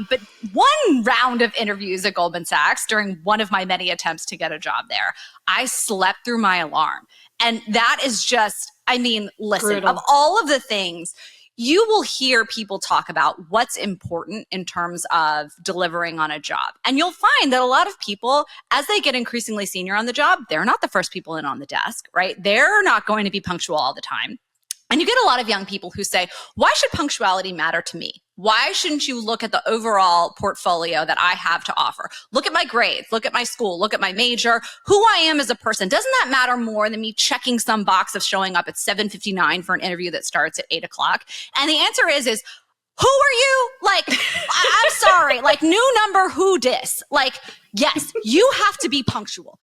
But one round of interviews at Goldman Sachs during one of my many attempts to get a job there, I slept through my alarm. And that is just, I mean, listen, brutal. Of all of the things, you will hear people talk about what's important in terms of delivering on a job. And you'll find that a lot of people, as they get increasingly senior on the job, they're not the first people in on the desk, right? They're not going to be punctual all the time. And you get a lot of young people who say, why should punctuality matter to me? Why shouldn't you look at the overall portfolio that I have to offer? Look at my grades, look at my school, look at my major, who I am as a person. Doesn't that matter more than me checking some box of showing up at 7:59 for an interview that starts at 8 o'clock? And the answer is who are you? Like, I'm sorry, like new number who dis? Like, yes, you have to be punctual.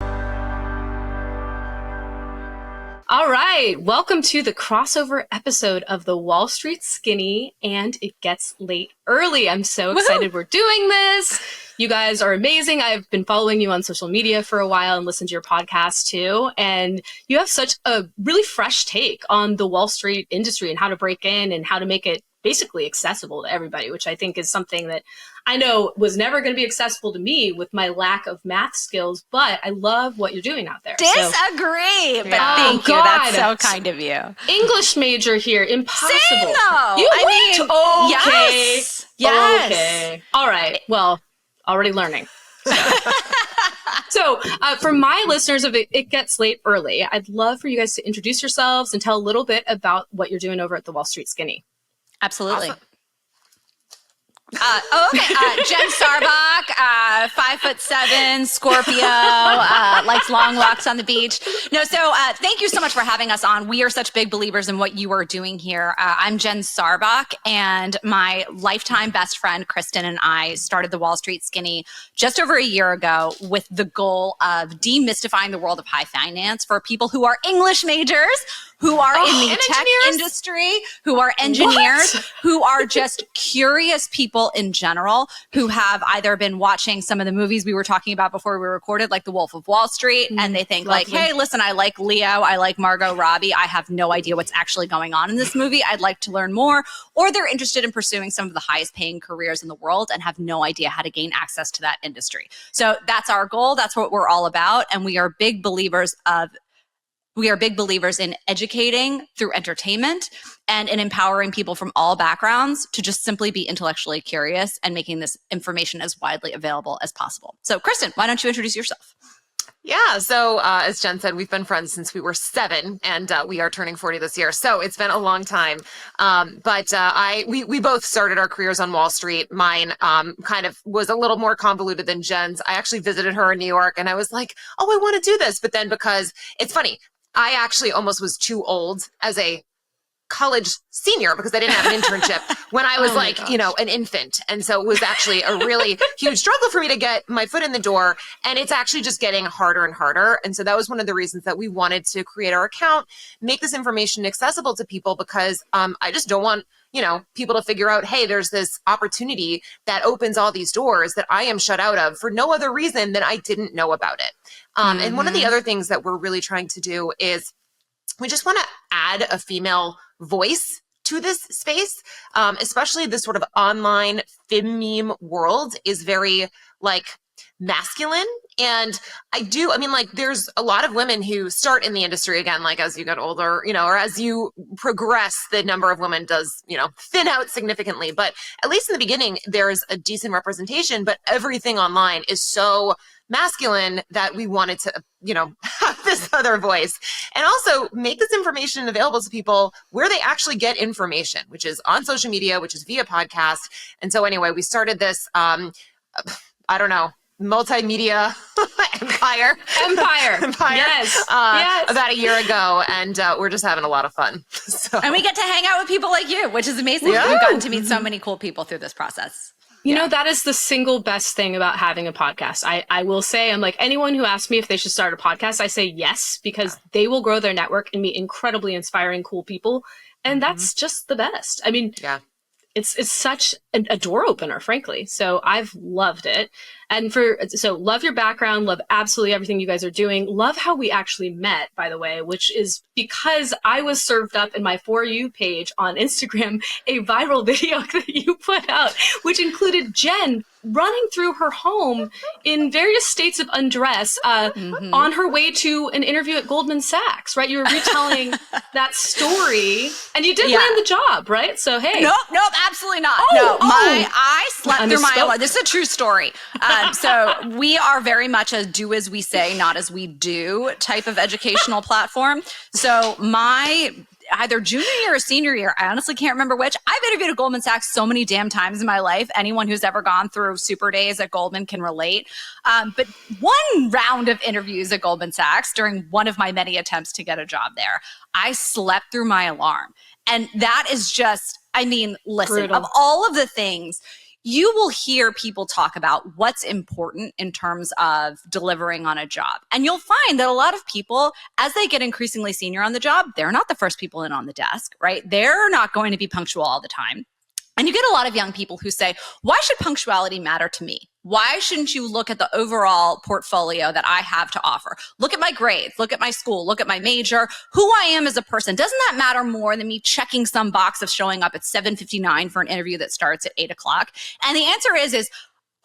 All right. Welcome to the crossover episode of the Wall Street Skinny, and it gets late early. I'm so excited we're doing this. You guys are amazing. I've been following you on social media for a while and listened to your podcast too. And you have such a really fresh take on the Wall Street industry and how to break in and how to make it basically accessible to everybody, which I think is something that I know was never going to be accessible to me with my lack of math skills, but I love what you're doing out there. Disagree, but thank you. That's so kind of you. English major here, impossible. Same though. Yes. Okay. All right. Well, already learning. So for my listeners of It Gets Late Early, I'd love for you guys to introduce yourselves and tell a little bit about what you're doing over at the Wall Street Skinny. Absolutely. Awesome. Jen Saarbach, 5'7", Scorpio, likes long walks on the beach. No, so thank you so much for having us on. We are such big believers in what you are doing here. I'm Jen Saarbach, and my lifetime best friend, Kristen, and I started the Wall Street Skinny just over a year ago with the goal of demystifying the world of high finance for people who are English majors, who are in the tech industry, who are engineers, who are just curious people in general, who have either been watching some of the movies we were talking about before we recorded, like The Wolf of Wall Street, and they think like, hey, listen, I like Leo, I like Margot Robbie, I have no idea what's actually going on in this movie, I'd like to learn more. Or they're interested in pursuing some of the highest paying careers in the world and have no idea how to gain access to that industry. So that's our goal, that's what we're all about, and we are big believers in educating through entertainment and in empowering people from all backgrounds to just simply be intellectually curious and making this information as widely available as possible. So, Kristen, why don't you introduce yourself? Yeah. So as Jen said, we've been friends since we were 7, and we are turning 40 this year. So it's been a long time. But we both started our careers on Wall Street. Mine kind of was a little more convoluted than Jen's. I actually visited her in New York, and I was like, oh, I want to do this. But then because it's funny, I actually almost was too old as a college senior because I didn't have an internship when I was an infant. And so it was actually a really huge struggle for me to get my foot in the door. And it's actually just getting harder and harder. And so that was one of the reasons that we wanted to create our account, make this information accessible to people, because I just don't want people to figure out, hey, there's this opportunity that opens all these doors that I am shut out of for no other reason than I didn't know about it. And one of the other things that we're really trying to do is we just want to add a female voice to this space, especially this sort of online femme world is very masculine. And there's a lot of women who start in the industry again, like as you get older, or as you progress, the number of women does, thin out significantly. But at least in the beginning, there's a decent representation, but everything online is so masculine that we wanted to, have this other voice and also make this information available to people where they actually get information, which is on social media, which is via podcast. And so anyway, we started this, multimedia empire. Yes. About a year ago. And we're just having a lot of fun. So. And we get to hang out with people like you, which is amazing. Yeah. We've gotten to meet so many cool people through this process. You know, that is the single best thing about having a podcast. I will say, I'm like, anyone who asks me if they should start a podcast, I say yes, because they will grow their network and meet incredibly inspiring, cool people. And that's just the best. I mean, It's such a door opener, frankly. So I've loved it. And so love your background, love absolutely everything you guys are doing. Love how we actually met, by the way, which is because I was served up in my For You page on Instagram, a viral video that you put out, which included Jen running through her home in various states of undress on her way to an interview at Goldman Sachs, right? You were retelling that story and you did land the job, right? So, hey. Nope, absolutely not. I slept through my alarm. This is a true story. So we are very much a do as we say, not as we do type of educational platform. So my either junior year or senior year, I honestly can't remember which. I've interviewed at Goldman Sachs so many damn times in my life. Anyone who's ever gone through super days at Goldman can relate. But one round of interviews at Goldman Sachs during one of my many attempts to get a job there, I slept through my alarm. And that is just, I mean, listen, brutal. Of all of the things, you will hear people talk about what's important in terms of delivering on a job. And you'll find that a lot of people, as they get increasingly senior on the job, they're not the first people in on the desk, right? They're not going to be punctual all the time. And you get a lot of young people who say, why should punctuality matter to me? Why shouldn't you look at the overall portfolio that I have to offer? Look at my grades, look at my school, look at my major, who I am as a person. Doesn't that matter more than me checking some box of showing up at 7:59 for an interview that starts at 8 o'clock? And the answer is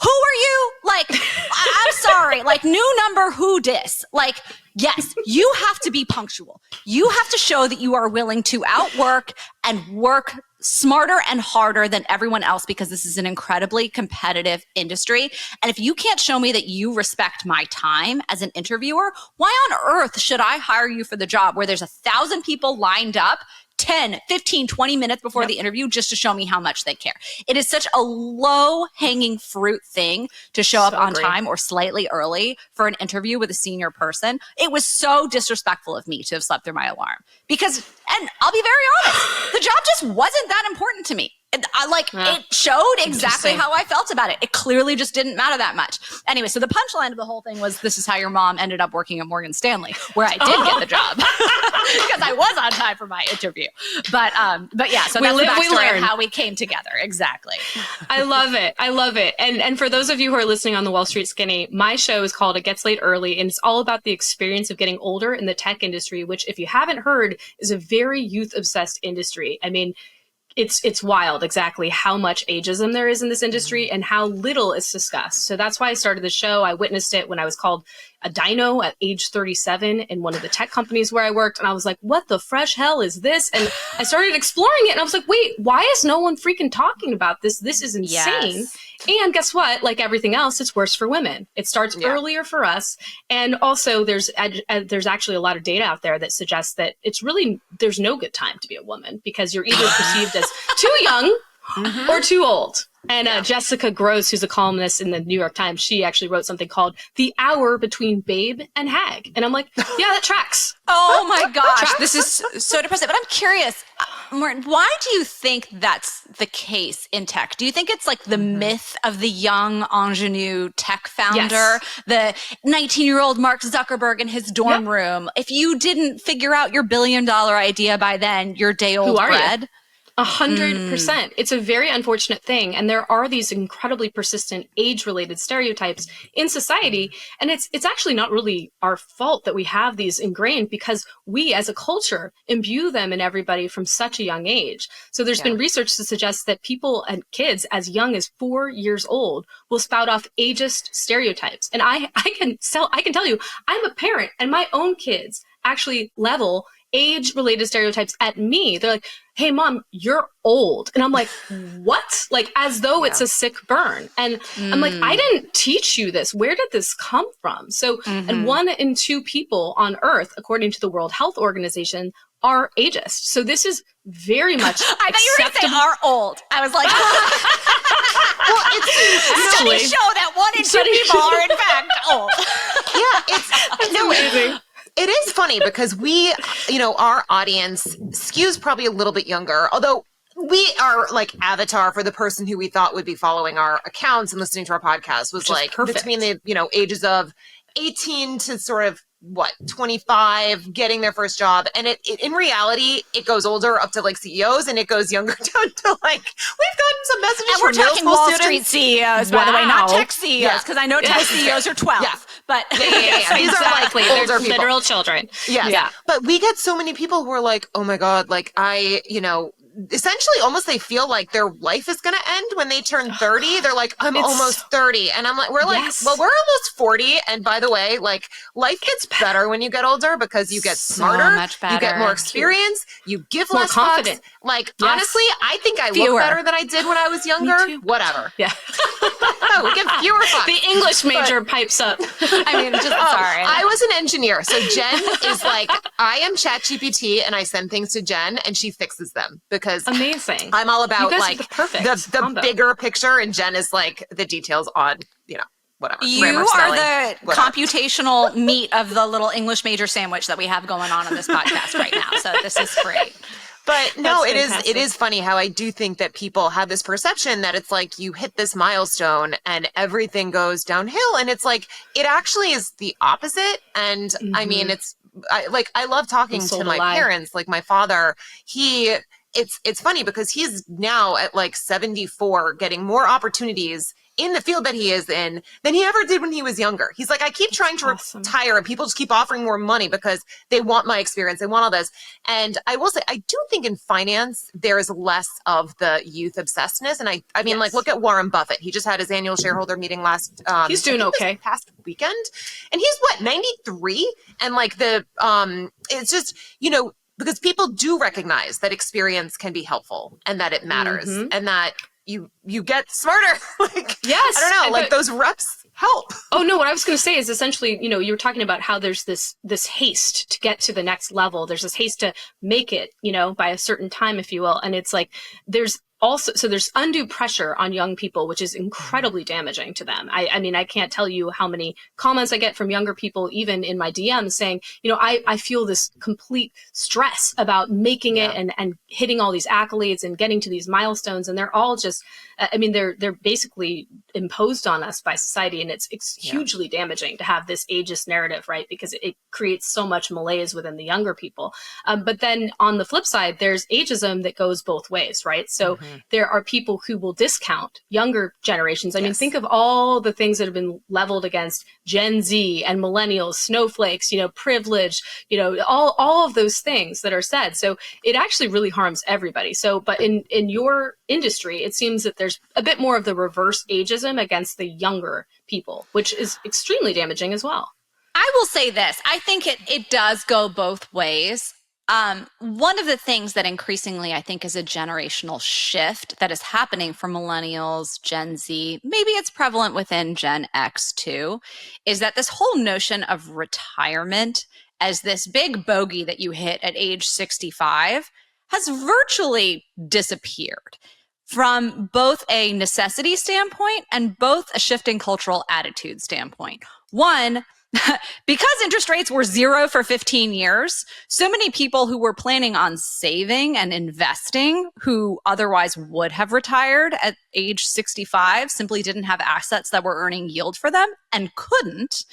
who are you? Like, I'm sorry, like new number who dis? Like, yes, you have to be punctual. You have to show that you are willing to outwork and work smarter and harder than everyone else because this is an incredibly competitive industry. And if you can't show me that you respect my time as an interviewer, why on earth should I hire you for the job where there's 1,000 people lined up 10, 15, 20 minutes before the interview just to show me how much they care? It is such a low-hanging fruit thing to show up on time or slightly early for an interview with a senior person. It was so disrespectful of me to have slept through my alarm because, and I'll be very honest, the job just wasn't that important to me. It showed exactly how I felt about it. It clearly just didn't matter that much. Anyway, so the punchline of the whole thing was this is how your mom ended up working at Morgan Stanley, where I did get the job because I was on time for my interview. But yeah, so that's the backstory of how we came together. Exactly. I love it. I love it. And for those of you who are listening on the Wall Street Skinny, my show is called It Gets Late Early, and it's all about the experience of getting older in the tech industry, which, if you haven't heard, is a very youth-obsessed industry. I mean, it's wild exactly how much ageism there is in this industry and how little is discussed. So that's why I started the show. I witnessed it when I was called a dino at age 37 in one of the tech companies where I worked. And I was like, what the fresh hell is this? And I started exploring it and I was like, wait, why is no one freaking talking about this? This is insane. Yes. And guess what? Like everything else, it's worse for women. It starts earlier for us. And also there's actually a lot of data out there that suggests that there's no good time to be a woman because you're either perceived as too young or too old. And Jessica Gross, who's a columnist in the New York Times, she actually wrote something called The Hour Between Babe and Hag. And I'm like, yeah, that tracks. Oh my gosh, this is so depressing. But I'm curious, Maureen, why do you think that's the case in tech? Do you think it's like the myth of the young ingenue tech founder, the 19-year-old Mark Zuckerberg in his dorm room? If you didn't figure out your $1 billion idea by then, you're day old bread. 100%. It's a very unfortunate thing. And there are these incredibly persistent age-related stereotypes in society. And it's actually not really our fault that we have these ingrained because we as a culture imbue them in everybody from such a young age. So there's been research to suggest that people and kids as young as 4 years old will spout off ageist stereotypes. And I can tell you, I'm a parent and my own kids actually level age-related stereotypes at me. They're like, hey, Mom, you're old. And I'm like, what? Like, as though it's a sick burn. And I'm like, I didn't teach you this. Where did this come from? So, and 1 in 2 people on Earth, according to the World Health Organization, are ageist. So this is very much I thought you were going to say are old. I was like, well, studies show that 1 in 2 people are in fact old. It's amazing. It is funny because we, our audience skews probably a little bit younger, although we are like avatar for the person who we thought would be following our accounts and listening to our podcast was like between the, ages of 18 to sort of 25, getting their first job. And it in reality, it goes older up to like CEOs, and it goes younger down to like, we've gotten some messages And from we're middle talking school Wall students. Street CEOs, by the way, not Wow. tech CEOs, because I know tech CEOs are 12. Yeah. But Yeah. These Exactly. are like They're older people. literal children. Yes. Yeah. But we get so many people who are like, oh my God, like essentially almost they feel like their life is going to end when they turn 30. They're like, I'm almost 30. And I'm like, we're like, Yes. well, we're almost 40. And by the way, like life gets better when you get older because you get So smarter, much you get better. more experience, you give More less confident. fucks. Like, Yes. honestly, I think I Fewer. look better than I did when I was younger. too. Whatever. Yeah. We give fewer fucks. The English major pipes up. I mean, just sorry. I was an engineer. So Jen is like, I am ChatGPT and I send things to Jen and she fixes them because Amazing. I'm all about You guys are like the perfect the combo. bigger picture, and Jen is like the details on, whatever. You grammar, are spelling, the whatever. computational meat of the little English major sandwich that we have going on this podcast right now. So this is great. But no, That's it fantastic. is funny how I do think that people have this perception that it's like you hit this milestone and everything goes downhill. And it's like, it actually is the opposite. And I mean, I love talking sold to a my lie. parents, like my father, it's funny because he's now at like 74 getting more opportunities in the field that he is in than he ever did when he was younger. He's like, I keep trying to awesome. retire and people just keep offering more money because they want my experience. They want all this. And I will say, I do think in finance, there is less of the youth obsessedness. And I mean, like, look at Warren Buffett. He just had his annual shareholder meeting last, He's doing I think it was okay. past weekend. And he's what, 93? And like it's just, because people do recognize that experience can be helpful and that it matters and that you get smarter. Like, Yes. I don't know, like but- those reps help. Oh no, what I was going to say is essentially, you were talking about how there's this haste to get to the next level. There's this haste to make it, by a certain time, if you will. And it's like, there's undue pressure on young people, which is incredibly damaging to them. I mean, I can't tell you how many comments I get from younger people, even in my DMs saying, I feel this complete stress about making it and hitting all these accolades and getting to these milestones. And they're all just, I mean, they're basically imposed on us by society. And it's hugely damaging to have this ageist narrative, right? Because it creates so much malaise within the younger people. But then on the flip side, there's ageism that goes both ways, right? So there are people who will discount younger generations. I mean, think of all the things that have been leveled against Gen Z and millennials, snowflakes, privilege, all of those things that are said. So it actually really harms everybody. So, but in your industry, it seems that there's a bit more of the reverse ageism against the younger people, which is extremely damaging as well. I will say this. I think it does go both ways. One of the things that increasingly I think is a generational shift that is happening for millennials, Gen Z, maybe it's prevalent within Gen X too, is that this whole notion of retirement as this big bogey that you hit at age 65 has virtually disappeared from both a necessity standpoint and both a shifting cultural attitude standpoint. One, because interest rates were 0 for 15 years, so many people who were planning on saving and investing who otherwise would have retired at age 65 simply didn't have assets that were earning yield for them and couldn't.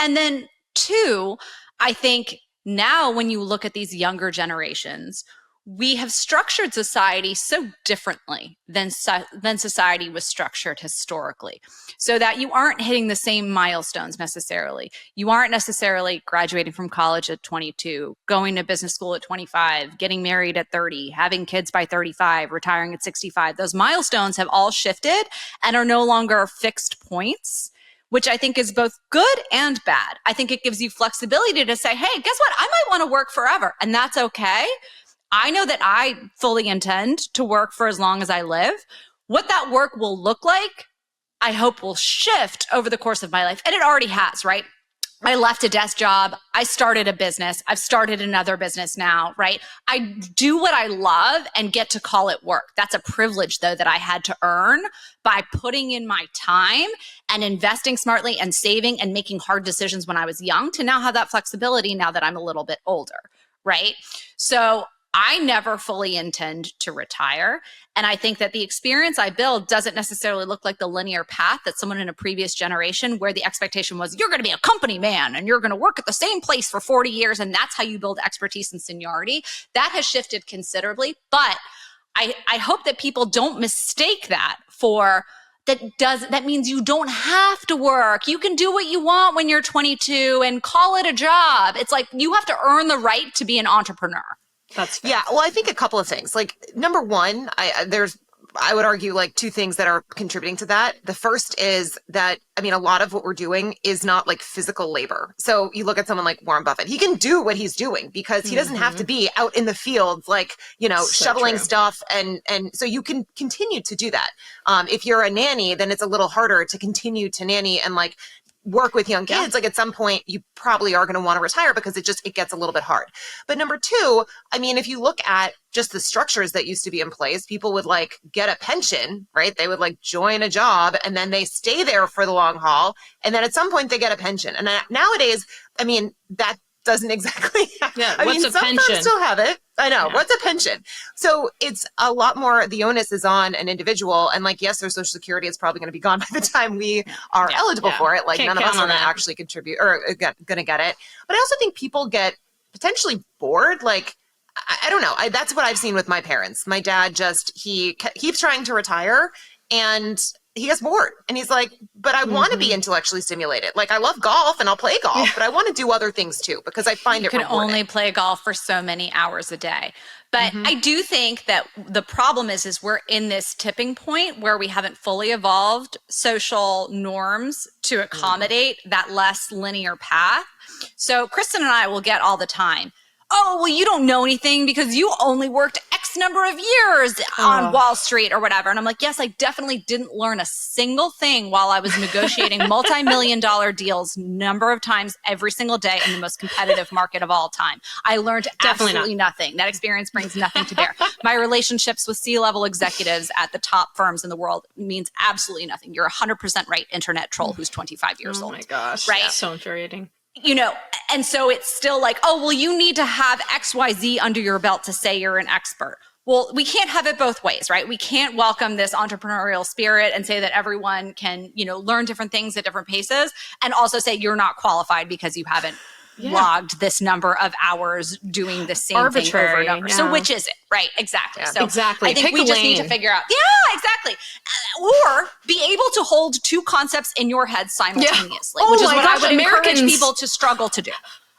And then two, I think now when you look at these younger generations, we have structured society so differently than society was structured historically, so that you aren't hitting the same milestones necessarily. You aren't necessarily graduating from college at 22, going to business school at 25, getting married at 30, having kids by 35, retiring at 65. Those milestones have all shifted and are no longer fixed points, which I think is both good and bad. I think it gives you flexibility to say, hey, guess what? I might want to work forever, and that's okay. I know that I fully intend to work for as long as I live. What that work will look like, I hope will shift over the course of my life. And it already has, right? I left a desk job. I started a business. I've started another business now, right? I do what I love and get to call it work. That's a privilege, though, that I had to earn by putting in my time and investing smartly and saving and making hard decisions when I was young to now have that flexibility now that I'm a little bit older, right? So I never fully intend to retire. And I think that the experience I build doesn't necessarily look like the linear path that someone in a previous generation where the expectation was you're going to be a company man and you're going to work at the same place for 40 years. And that's how you build expertise and seniority. That has shifted considerably. But I hope that people don't mistake that for that means you don't have to work. You can do what you want when you're 22 and call it a job. It's like you have to earn the right to be an entrepreneur. That's fair. Yeah. Well, I think a couple of things. Like, number one, I would argue like two things that are contributing to that. The first is that, I mean, a lot of what we're doing is not like physical labor. So you look at someone like Warren Buffett, he can do what he's doing because he doesn't have to be out in the fields, like, you know, So shoveling true. stuff. And so you can continue to do that. If you're a nanny, then it's a little harder to continue to nanny and like work with young kids. Like at some point you probably are going to want to retire because it gets a little bit hard. But number two, I mean, if you look at just the structures that used to be in place, people would like get a pension, right? They would like join a job and then they stay there for the long haul. And then at some point they get a pension. And nowadays, I mean, that doesn't exactly Yeah, I what's mean, a some pension? firms still have it. I know. Yeah. What's a pension? So it's a lot more, the onus is on an individual. And like, yes, their Social Security is probably going to be gone by the time we are eligible for it. Like Can't none of count us are on going to that. actually contribute or going to get it. But I also think people get potentially bored. Like, I don't know. That's what I've seen with my parents. My dad he keeps trying to retire and he gets bored and he's like, but I want to be intellectually stimulated. Like I love golf and I'll play golf, but I want to do other things too because I find it You can rewarding. only play golf for so many hours a day. But I do think that the problem is we're in this tipping point where we haven't fully evolved social norms to accommodate that less linear path. So Kristen and I will get all the time, oh, well, you don't know anything because you only worked X number of years on Wall Street or whatever. And I'm like, yes, I definitely didn't learn a single thing while I was negotiating multi-million-dollar deals number of times every single day in the most competitive market of all time. I learned Definitely absolutely nothing. That experience brings nothing to bear. My relationships with C-level executives at the top firms in the world means absolutely nothing. You're 100% right, internet troll who's 25 years old. Oh my gosh. Right? So infuriating. You know, and so it's still like, oh, well, you need to have XYZ under your belt to say you're an expert. Well, we can't have it both ways, right? We can't welcome this entrepreneurial spirit and say that everyone can, you know, learn different things at different paces and also say you're not qualified because you haven't logged this number of hours doing the same thing over and over. So which is it? Right, exactly. So Exactly. I think Pick we a just need to lane. figure out, yeah, exactly. Or be able to hold two concepts in your head simultaneously, Oh which is my what gosh, I would encourage Americans- people to struggle to do.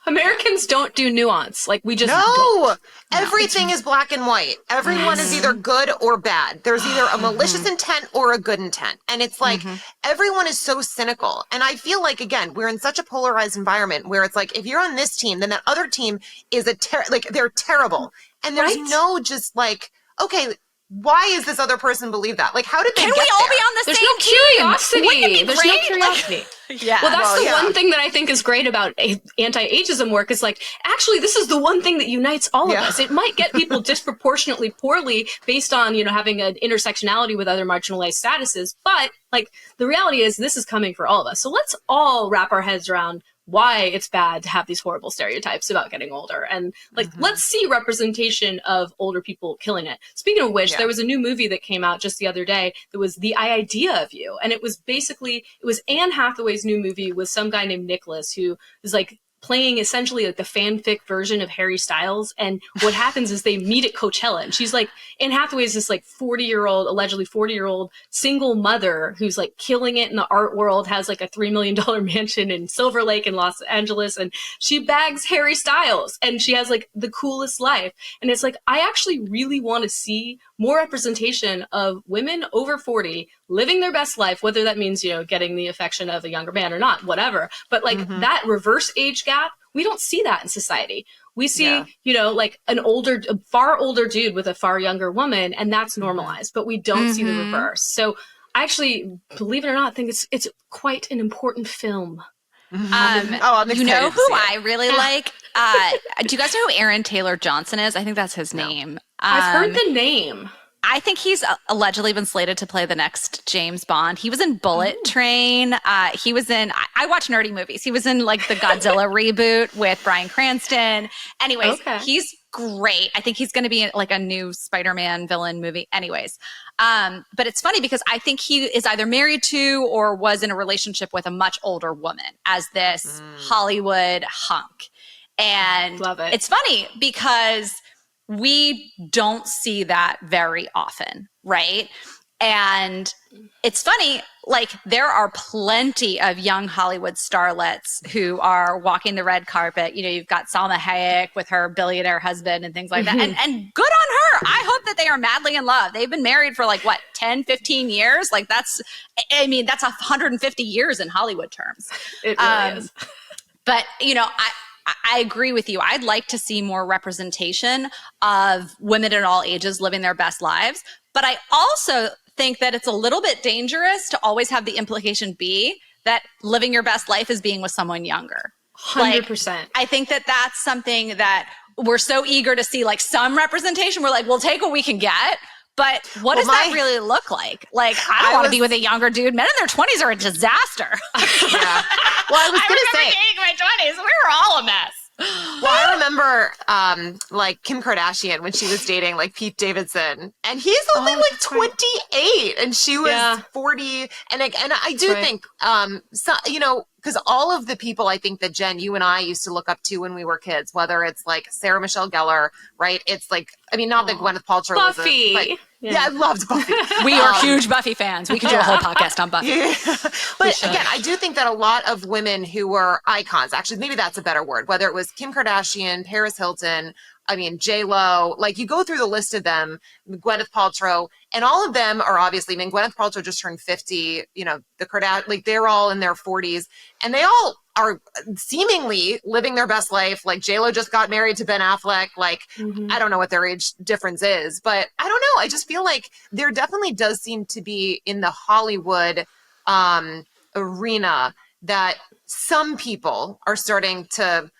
Americans don't do nuance. Like we just No, don't. everything is black and white. Everyone is either good or bad. There's either a malicious intent or a good intent. And it's like everyone is so cynical. And I feel like, again, we're in such a polarized environment where it's like, if you're on this team, then that other team is they're terrible. And there's no just like, okay, why is this other person believe that? Like, how did they Can get we all there? be on the There's same no team? curiosity. Wouldn't it be There's great? no curiosity. Yeah. Well, that's the yeah. one thing that I think is great about anti-ageism work is like, actually, this is the one thing that unites all of us. It might get people disproportionately poorly based on, you know, having an intersectionality with other marginalized statuses. But like the reality is this is coming for all of us. So let's all wrap our heads around why it's bad to have these horrible stereotypes about getting older. And like, let's see representation of older people killing it. Speaking of which, there was a new movie that came out just the other day that was The Idea of You. And it was Anne Hathaway's new movie with some guy named Nicholas who is like playing essentially like the fanfic version of Harry Styles. And what happens is they meet at Coachella and she's like, Anne Hathaway is this like allegedly 40-year-old single mother who's like killing it in the art world, has like a $3 million mansion in Silver Lake in Los Angeles. And she bags Harry Styles and she has like the coolest life. And it's like, I actually really want to see more representation of women over 40 living their best life, whether that means, you know, getting the affection of a younger man or not, whatever. But like that reverse age gap, we don't see that in society. We see, you know, like a far older dude with a far younger woman, and that's normalized, but we don't see the reverse. So I actually, believe it or not, think it's quite an important film. I'm you know excited to who see it. I really like? Do you guys know who Aaron Taylor Johnson is? I think that's his name. I've heard the name. I think he's allegedly been slated to play the next James Bond. He was in Bullet Train. He was in, I watch nerdy movies. He was in like the Godzilla reboot with Bryan Cranston. Anyways, he's great. I think he's going to be in like a new Spider-Man villain movie. Anyways, but it's funny because I think he is either married to or was in a relationship with a much older woman as this Hollywood hunk. And Love it. It's funny because we don't see that very often, right? And it's funny, like there are plenty of young Hollywood starlets who are walking the red carpet. You know, you've got Salma Hayek with her billionaire husband and things like that. And good on her. I hope that they are madly in love. They've been married for like, what, 10, 15 years? Like that's 150 years in Hollywood terms. It really is. But, you know, I agree with you. I'd like to see more representation of women at all ages living their best lives. But I also think that it's a little bit dangerous to always have the implication be that living your best life is being with someone younger. 100%. Like, I think that that's something that we're so eager to see, like some representation. We're like, we'll take what we can get. But what does that really look like? Like, I don't want to be with a younger dude. Men in their 20s are a disaster. Yeah. Well, I was going to say, being in my 20s, we were all a mess. Well, I remember like Kim Kardashian when she was dating like Pete Davidson, and he's only like 28 and she was 40. And I do think, so, you know, because all of the people I think that Jen, you and I used to look up to when we were kids, whether it's like Sarah Michelle Gellar, right? It's like, I mean, not that Gwyneth Paltrow Buffy. was yeah, I loved Buffy. We are huge Buffy fans. We could do a whole podcast on Buffy. Yeah. But again, I do think that a lot of women who were icons, actually, maybe that's a better word, whether it was Kim Kardashian, Paris Hilton, I mean, J-Lo, like you go through the list of them, Gwyneth Paltrow, and all of them are obviously, I mean, Gwyneth Paltrow just turned 50, you know, the Kardashians, like they're all in their 40s, and they all are seemingly living their best life. Like J-Lo just got married to Ben Affleck. Like, I don't know what their age difference is, but I don't know. I just feel like there definitely does seem to be in the Hollywood arena that some people are starting to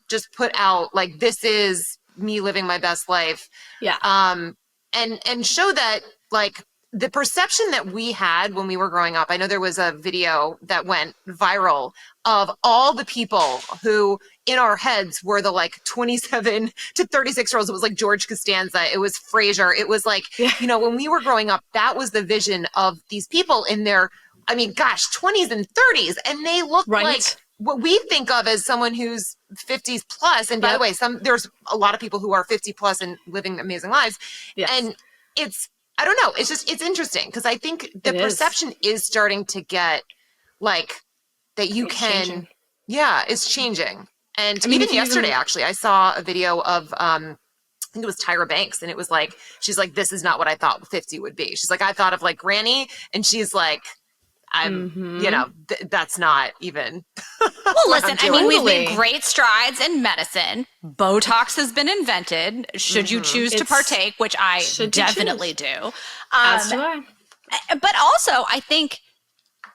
just put out like, this is me living my best life. Yeah. And show that like the perception that we had when we were growing up. I know there was a video that went viral of all the people who in our heads were the like 27 to 36 year olds. It was like George Costanza. It was Frasier. It was like, you know, when we were growing up, that was the vision of these people in their, I mean, gosh, 20s and 30s. And they look like what we think of as someone who's 50s plus. And by the way, there's a lot of people who are 50 plus and living amazing lives. And I don't know. It's interesting because I think the perception is starting to get like that you can, it's changing. And I mean, even yesterday, actually, I saw a video of, I think it was Tyra Banks, and it was like, she's like, this is not what I thought 50 would be. She's like, I thought of like Granny, and she's like, I'm, you know, that's not even. Well, listen, I mean, we've made great strides in medicine. Botox has been invented. Should you choose to partake, which I definitely do. As do I. But also, I think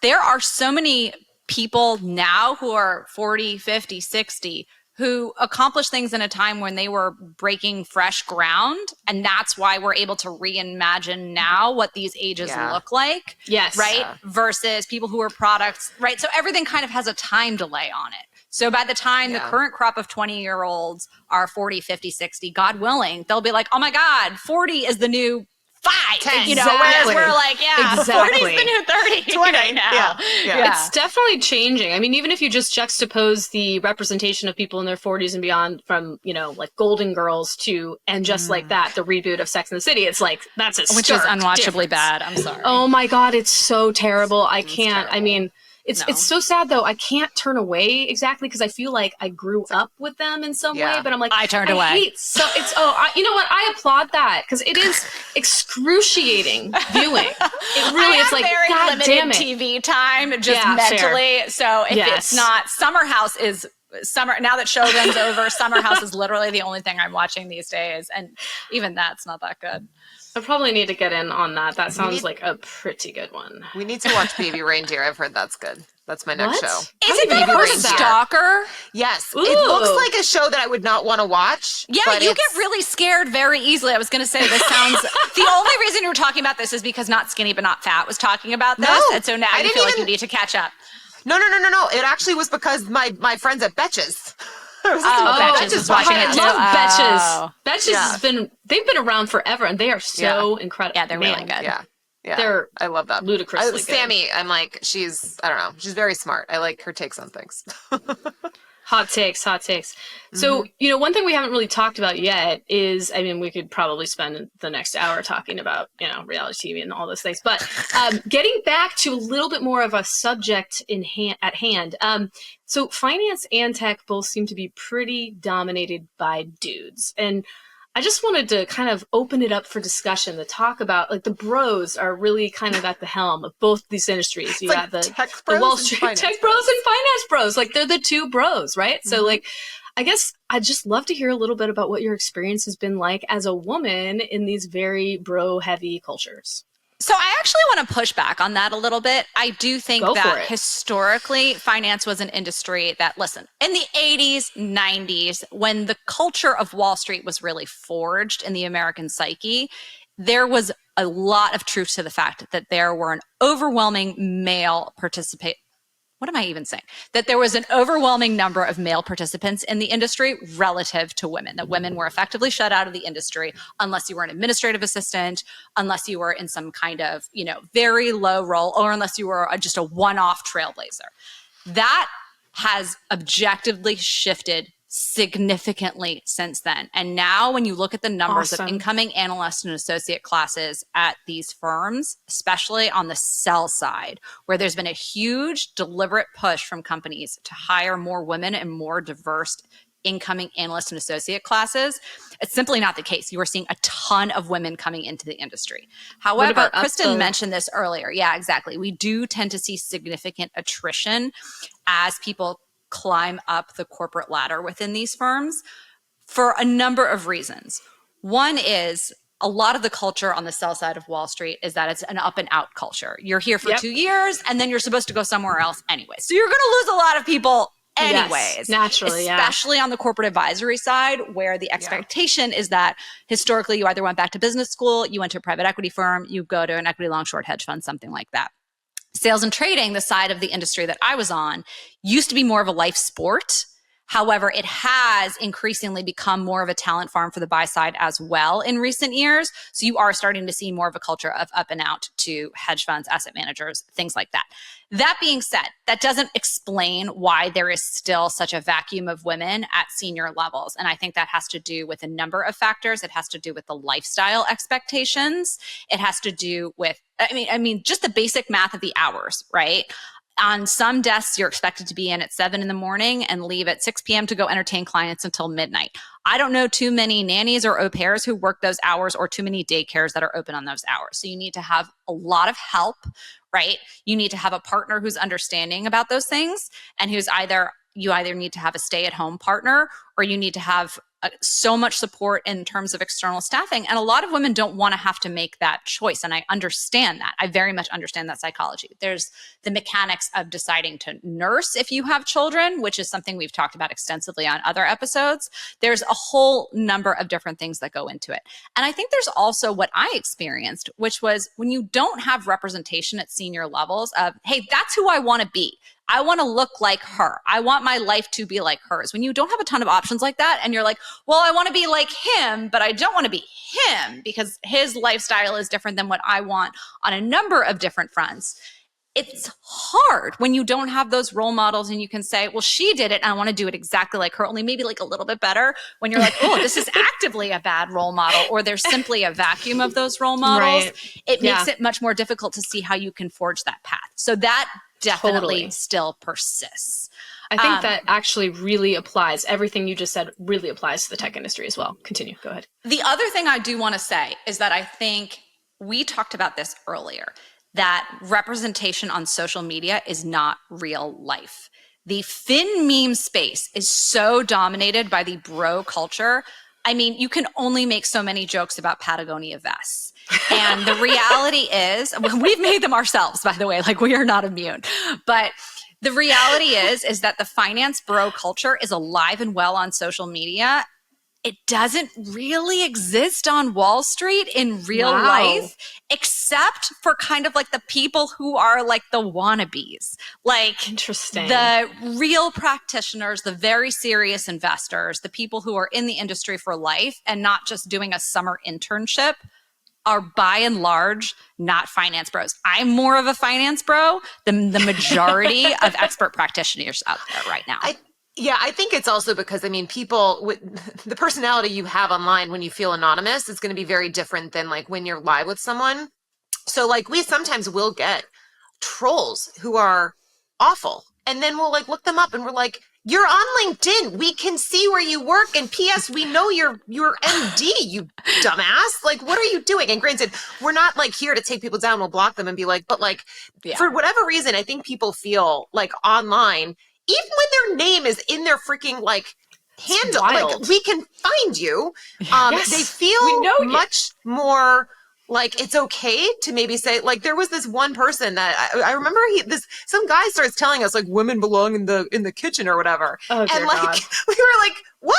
there are so many people now who are 40, 50, 60 who accomplished things in a time when they were breaking fresh ground. And that's why we're able to reimagine now what these ages look like. Yes. Right? Versus people who are products, right? So everything kind of has a time delay on it. So by the time the current crop of 20-year-olds are 40, 50, 60, God willing, they'll be like, oh my God, 40 is the new 5, 10. You know, whereas we're like, 40 is the new 30 right now. It's definitely changing. I mean, even if you just juxtapose the representation of people in their 40s and beyond from, you know, like Golden Girls to, and just like that, the reboot of Sex and the City, it's like, that's a Which is unwatchably difference. bad. I'm sorry. Oh my God, it's so terrible. I can't, terrible. I mean, it's so sad though. I can't turn away exactly because I feel like I grew up with them in some way, but I'm like, I turned away. You know what? I applaud that because it is excruciating viewing. It really is like, very God limited damn it. TV time, just mentally. Fair. So if it's not, Summer House is now that Shogun's over, Summer House is literally the only thing I'm watching these days. And even that's not that good. I probably need to get in on that. That sounds like a pretty good one. We need to watch Baby Reindeer. I've heard that's good. That's my next show. Is it better heard than of that. Stalker? Yes. Ooh. It looks like a show that I would not want to watch. Yeah, but you it's- get really scared very easily. I was going to say this sounds. The only reason you were talking about this is because Not Skinny But Not Fat was talking about this, No, and so now I you didn't feel like even- you need to catch up. No. It actually was because my friends at Betches. Betches was watching I it too. love Oh. Betches. Betches they've been around forever, and they are so incredible. Yeah, they're really good. Yeah. They're I love that. ludicrously good. Sammy, I'm like, I don't know. She's very smart. I like her takes on things. Hot takes. So, one thing we haven't really talked about yet is, we could probably spend the next hour talking about, reality TV and all those things. But getting back to a little bit more of a subject at hand. So finance and tech both seem to be pretty dominated by dudes. And I just wanted to kind of open it up for discussion to talk about, like, the bros are really kind of at the helm of both these industries. You got the tech the bros Wall and Street finance tech bros and finance bros. Like, they're the two bros, right? So, like, I guess I'd just love to hear a little bit about what your experience has been like as a woman in these very bro-heavy cultures. So I actually want to push back on that a little bit. I do think Go for that it. historically, finance was an industry that, listen, in the 80s, 90s, when the culture of Wall Street was really forged in the American psyche, there was a lot of truth to the fact that there were an overwhelming male participate. What am I even saying? That there was an overwhelming number of male participants in the industry relative to women, that women were effectively shut out of the industry unless you were an administrative assistant, unless you were in some kind of, very low role, or unless you were just a one-off trailblazer. That has objectively shifted significantly since then. And now when you look at the numbers of incoming analyst and associate classes at these firms, especially on the sell side, where there's been a huge deliberate push from companies to hire more women and more diverse incoming analyst and associate classes, it's simply not the case. You are seeing a ton of women coming into the industry. However, Kristen mentioned this earlier. Yeah, exactly. We do tend to see significant attrition as people climb up the corporate ladder within these firms for a number of reasons. One is a lot of the culture on the sell side of Wall Street is that it's an up and out culture. You're here for 2 years and then you're supposed to go somewhere else anyway. So you're going to lose a lot of people anyways. Yes, naturally, especially on the corporate advisory side, where the expectation is that historically you either went back to business school, you went to a private equity firm, you go to an equity long short hedge fund, something like that. Sales and trading, the side of the industry that I was on, used to be more of a life sport. However, it has increasingly become more of a talent farm for the buy side as well in recent years. So you are starting to see more of a culture of up and out to hedge funds, asset managers, things like that. That being said, that doesn't explain why there is still such a vacuum of women at senior levels. And I think that has to do with a number of factors. It has to do with the lifestyle expectations. It has to do with, just the basic math of the hours, right? On some desks, you're expected to be in at 7 a.m. and leave at 6 p.m. to go entertain clients until midnight. I don't know too many nannies or au pairs who work those hours, or too many daycares that are open on those hours. So you need to have a lot of help, right? You need to have a partner who's understanding about those things, and you either need to have a stay-at-home partner, or you need to have so much support in terms of external staffing. And a lot of women don't want to have to make that choice. And I understand that. I very much understand that psychology. There's the mechanics of deciding to nurse if you have children, which is something we've talked about extensively on other episodes. There's a whole number of different things that go into it. And I think there's also what I experienced, which was when you don't have representation at senior levels of, hey, that's who I want to be. I want to look like her. I want my life to be like hers. When you don't have a ton of options like that and you're like, well, I want to be like him, but I don't want to be him because his lifestyle is different than what I want on a number of different fronts. It's hard when you don't have those role models and you can say, well, she did it and I want to do it exactly like her, only maybe like a little bit better. When you're like, oh, this is actively a bad role model, or there's simply a vacuum of those role models, right. It makes it much more difficult to see how you can forge that path. So that definitely still persists. I think that actually really applies. Everything you just said really applies to the tech industry as well. Continue. Go ahead. The other thing I do want to say is that I think we talked about this earlier, that representation on social media is not real life. The fin meme space is so dominated by the bro culture. I mean, you can only make so many jokes about Patagonia vests. And the reality is, we've made them ourselves, by the way, like we are not immune. But The reality is that the finance bro culture is alive and well on social media. It doesn't really exist on Wall Street in real life, except for kind of like the people who are like the wannabes, like Interesting. The real practitioners, the very serious investors, the people who are in the industry for life and not just doing a summer internship are by and large not finance bros. I'm more of a finance bro than the majority of expert practitioners out there right now. Yeah, I think it's also because, I mean, people with the personality you have online when you feel anonymous is going to be very different than like when you're live with someone. So like we sometimes will get trolls who are awful. And then we'll like look them up and we're like, you're on LinkedIn. We can see where you work. And PS, we know you're MD, you dumbass. Like, what are you doing? And granted, we're not like here to take people down. We'll block them and be like, but like, for whatever reason, I think people feel like online, even when their name is in their freaking like handle, like we can find you. Yes, they feel much more like it's okay to maybe say, like, there was this one person that I remember some guy starts telling us like women belong in the kitchen or whatever. Oh, and like God. We were like, what?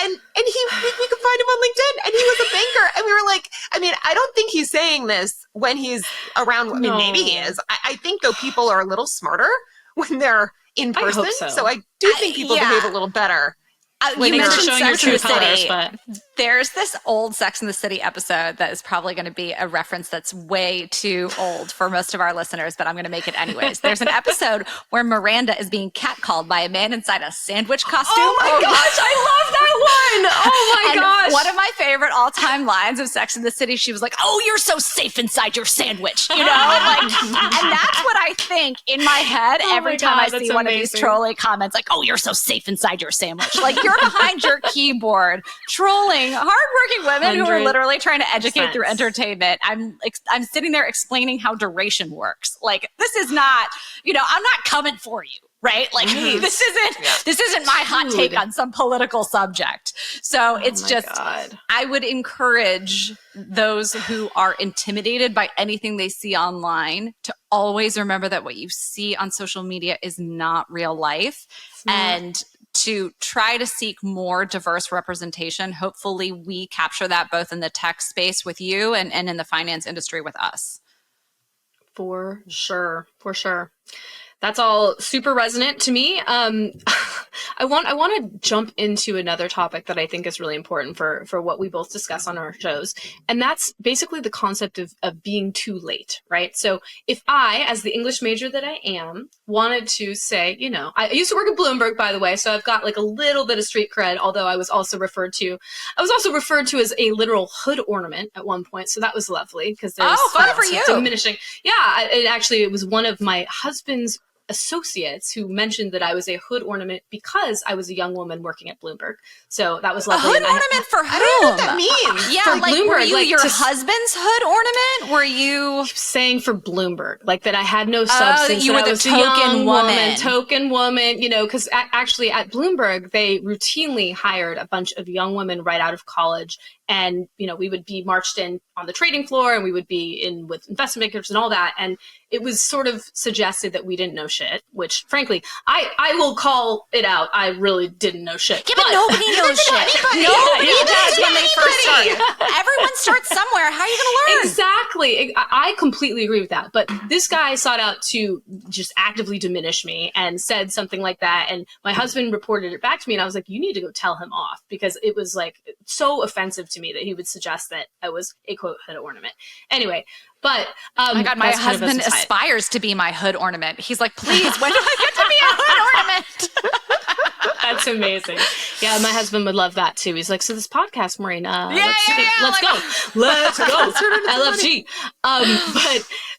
And we could find him on LinkedIn and he was a banker. And we were like, I mean, I don't think he's saying this when he's around. I mean, maybe he is. I think though people are a little smarter when they're in person. So I do think people behave a little better. You mentioned showing your Sex in true the colors, City. but There's this old Sex in the City episode that is probably going to be a reference that's way too old for most of our listeners, but I'm going to make it anyways. There's an episode where Miranda is being catcalled by a man inside a sandwich costume. Oh my gosh, I love that one. Oh my gosh. One of my favorite all-time lines of Sex in the City, she was like, "Oh, you're so safe inside your sandwich," you know? Like, and that's what I think in my head every time I see one of these trolling comments, like, "Oh, you're so safe inside your sandwich." Like, you're behind your keyboard trolling hardworking women who are literally trying to educate through entertainment. I'm sitting there explaining how duration works. Like, this is not, I'm not coming for you, right? Like, this isn't my hot take on some political subject. So it's just, I would encourage those who are intimidated by anything they see online to always remember that what you see on social media is not real life. And to try to seek more diverse representation. Hopefully we capture that both in the tech space with you and in the finance industry with us. For sure. That's all super resonant to me. I want to jump into another topic that I think is really important for what we both discuss on our shows. And that's basically the concept of being too late, right? So if I, as the English major that I am, wanted to say, I used to work at Bloomberg, by the way, so I've got like a little bit of street cred, although I was also referred to as a literal hood ornament at one point. So that was lovely because there's fun for you. Diminishing. Yeah, it was one of my husband's associates who mentioned that I was a hood ornament because I was a young woman working at Bloomberg. So that was lovely. A hood ornament for whom? I don't know what that means. Yeah, for like Bloomberg, were you like your husband's hood ornament? Were you saying for Bloomberg, like that I had no substance? That you were the was token woman, because actually at Bloomberg, they routinely hired a bunch of young women right out of college. And, we would be marched in on the trading floor and we would be in with investment bankers and all that. And it was sort of suggested that we didn't know shit, which frankly, I will call it out. I really didn't know shit. Yeah, but nobody knows shit. Nobody does when they first start. Everyone starts somewhere. How are you going to learn? Exactly. I completely agree with that. But this guy sought out to just actively diminish me and said something like that. And my husband reported it back to me and I was like, you need to go tell him off because it was like so offensive to me that he would suggest that I was a quote hood ornament. Anyway, but oh my God, my husband aspires to be my hood ornament. He's like, please, when do I get to be a hood ornament? That's amazing. Yeah, my husband would love that too. He's like, so this podcast, Maureen, let's go. LFG.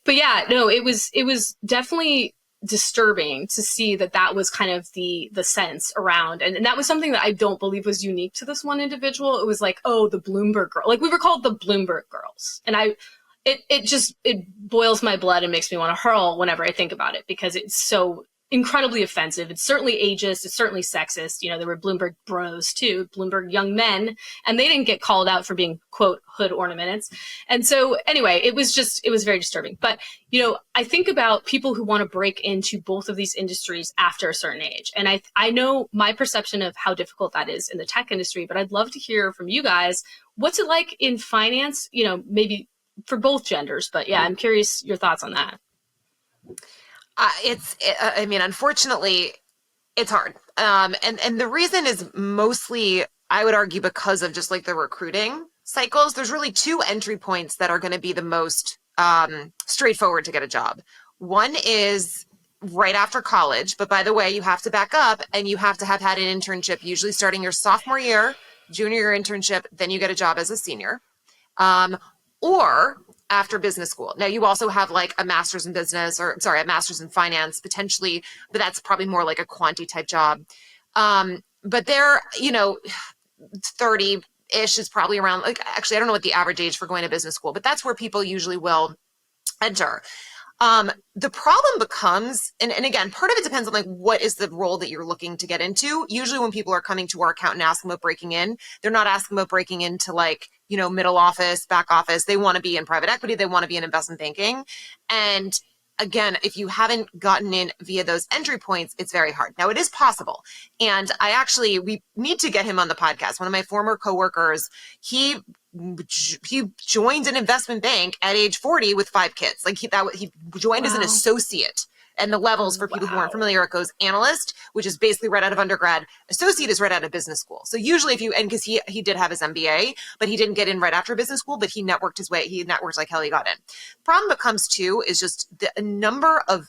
But yeah, no, it was definitely disturbing to see that was kind of the sense around. And that was something that I don't believe was unique to this one individual. It was like, oh, the Bloomberg girl. Like we were called the Bloomberg girls. And it boils my blood and makes me want to hurl whenever I think about it because it's so incredibly offensive. It's certainly ageist. It's certainly sexist. You know, there were Bloomberg bros too, Bloomberg young men, and they didn't get called out for being, quote, hood ornaments. And so anyway, it was very disturbing. But, you know, I think about people who want to break into both of these industries after a certain age. And I know my perception of how difficult that is in the tech industry, but I'd love to hear from you guys. What's it like in finance, you know, maybe for both genders, but yeah, I'm curious your thoughts on that. I mean, unfortunately, it's hard. And the reason is mostly, I would argue, because of just like the recruiting cycles. There's really two entry points that are going to be the most straightforward to get a job. One is right after college, but by the way, you have to back up and you have to have had an internship, usually starting your sophomore year, junior year internship, then you get a job as a senior. Or after business school. Now you also have like a master's in business, or sorry, a master's in finance potentially, but that's probably more like a quantity type job. But they're, you know, 30-ish is probably around, like, actually, I don't know what the average age for going to business school, but that's where people usually will enter. The problem becomes, and again, part of it depends on like what is the role that you're looking to get into. Usually when people are coming to our account and asking about breaking in, they're not asking about breaking into like, you know, middle office, back office. They want to be in private equity. They want to be in investment banking. And again, if you haven't gotten in via those entry points, it's very hard. Now it is possible. And we need to get him on the podcast. One of my former coworkers, he joined an investment bank at age 40 with 5 kids. Like he joined as an associate. And the levels for people who aren't familiar, it goes analyst, which is basically right out of undergrad. Associate is right out of business school. So usually because he did have his MBA, but he didn't get in right after business school, but he networked his way. He networked like hell, he got in. Problem becomes too, is just the number of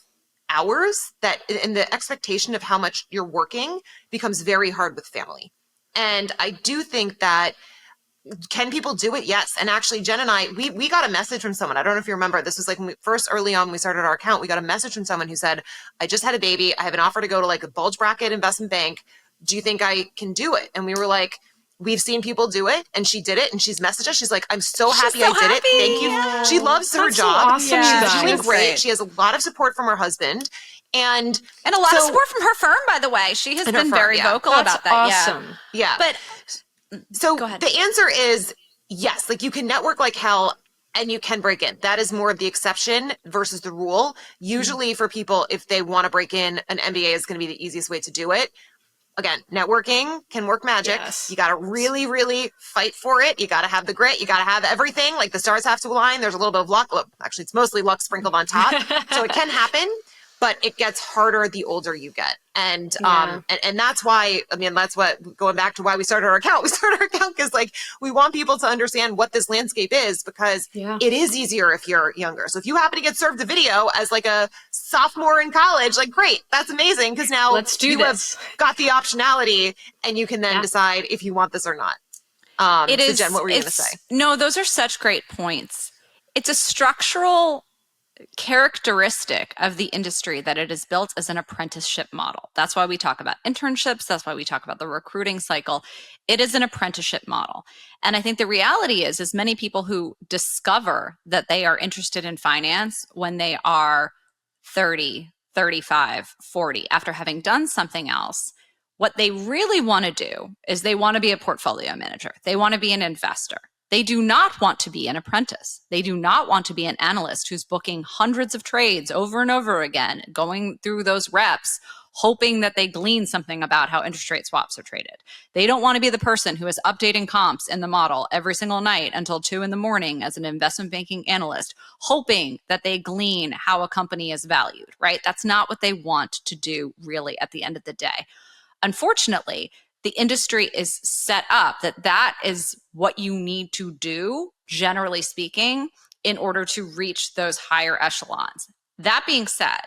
hours that, and the expectation of how much you're working becomes very hard with family. And I do think that, can people do it? Yes. And actually, Jen and I, we got a message from someone. I don't know if you remember. This was like when early on, we started our account. We got a message from someone who said, I just had a baby. I have an offer to go to like a bulge bracket investment bank. Do you think I can do it? And we were like, we've seen people do it. And she did it. And she's messaged us. She's like, I'm so happy I did it. Thank you. Yeah. She loves her That's so job. awesome, you She's doing guys. great. She has a lot of support from her husband. And a lot of support from her firm, by the way. She has been very vocal about that. Awesome. Yeah. But so go ahead. The answer is yes. Like you can network like hell and you can break in. That is more of the exception versus the rule. Usually for people, if they want to break in, an MBA is going to be the easiest way to do it. Again, networking can work magic. Yes. You got to really, really fight for it. You got to have the grit. You got to have everything. Like the stars have to align. There's a little bit of luck. Look, actually, it's mostly luck sprinkled on top. So it can happen, but it gets harder the older you get. And that's why, I mean, that's what, going back to why we started our account. We started our account because like we want people to understand what this landscape is, because it is easier if you're younger. So if you happen to get served a video as like a sophomore in college, like great, that's amazing. Because now you have got the optionality and you can then decide if you want this or not. So Jen, what were you going to say? No, those are such great points. It's a structural characteristic of the industry that it is built as an apprenticeship model. That's why we talk about internships. That's why we talk about the recruiting cycle. It is an apprenticeship model. And I think the reality is many people who discover that they are interested in finance when they are 30, 35, 40, after having done something else, what they really want to do is they want to be a portfolio manager. They want to be an investor. They do not want to be an apprentice. They do not want to be an analyst who's booking hundreds of trades over and over again, going through those reps, hoping that they glean something about how interest rate swaps are traded. They don't want to be the person who is updating comps in the model every single night until 2 a.m. as an investment banking analyst, hoping that they glean how a company is valued, right? That's not what they want to do really at the end of the day. Unfortunately, the industry is set up that is what you need to do, generally speaking, in order to reach those higher echelons. That being said,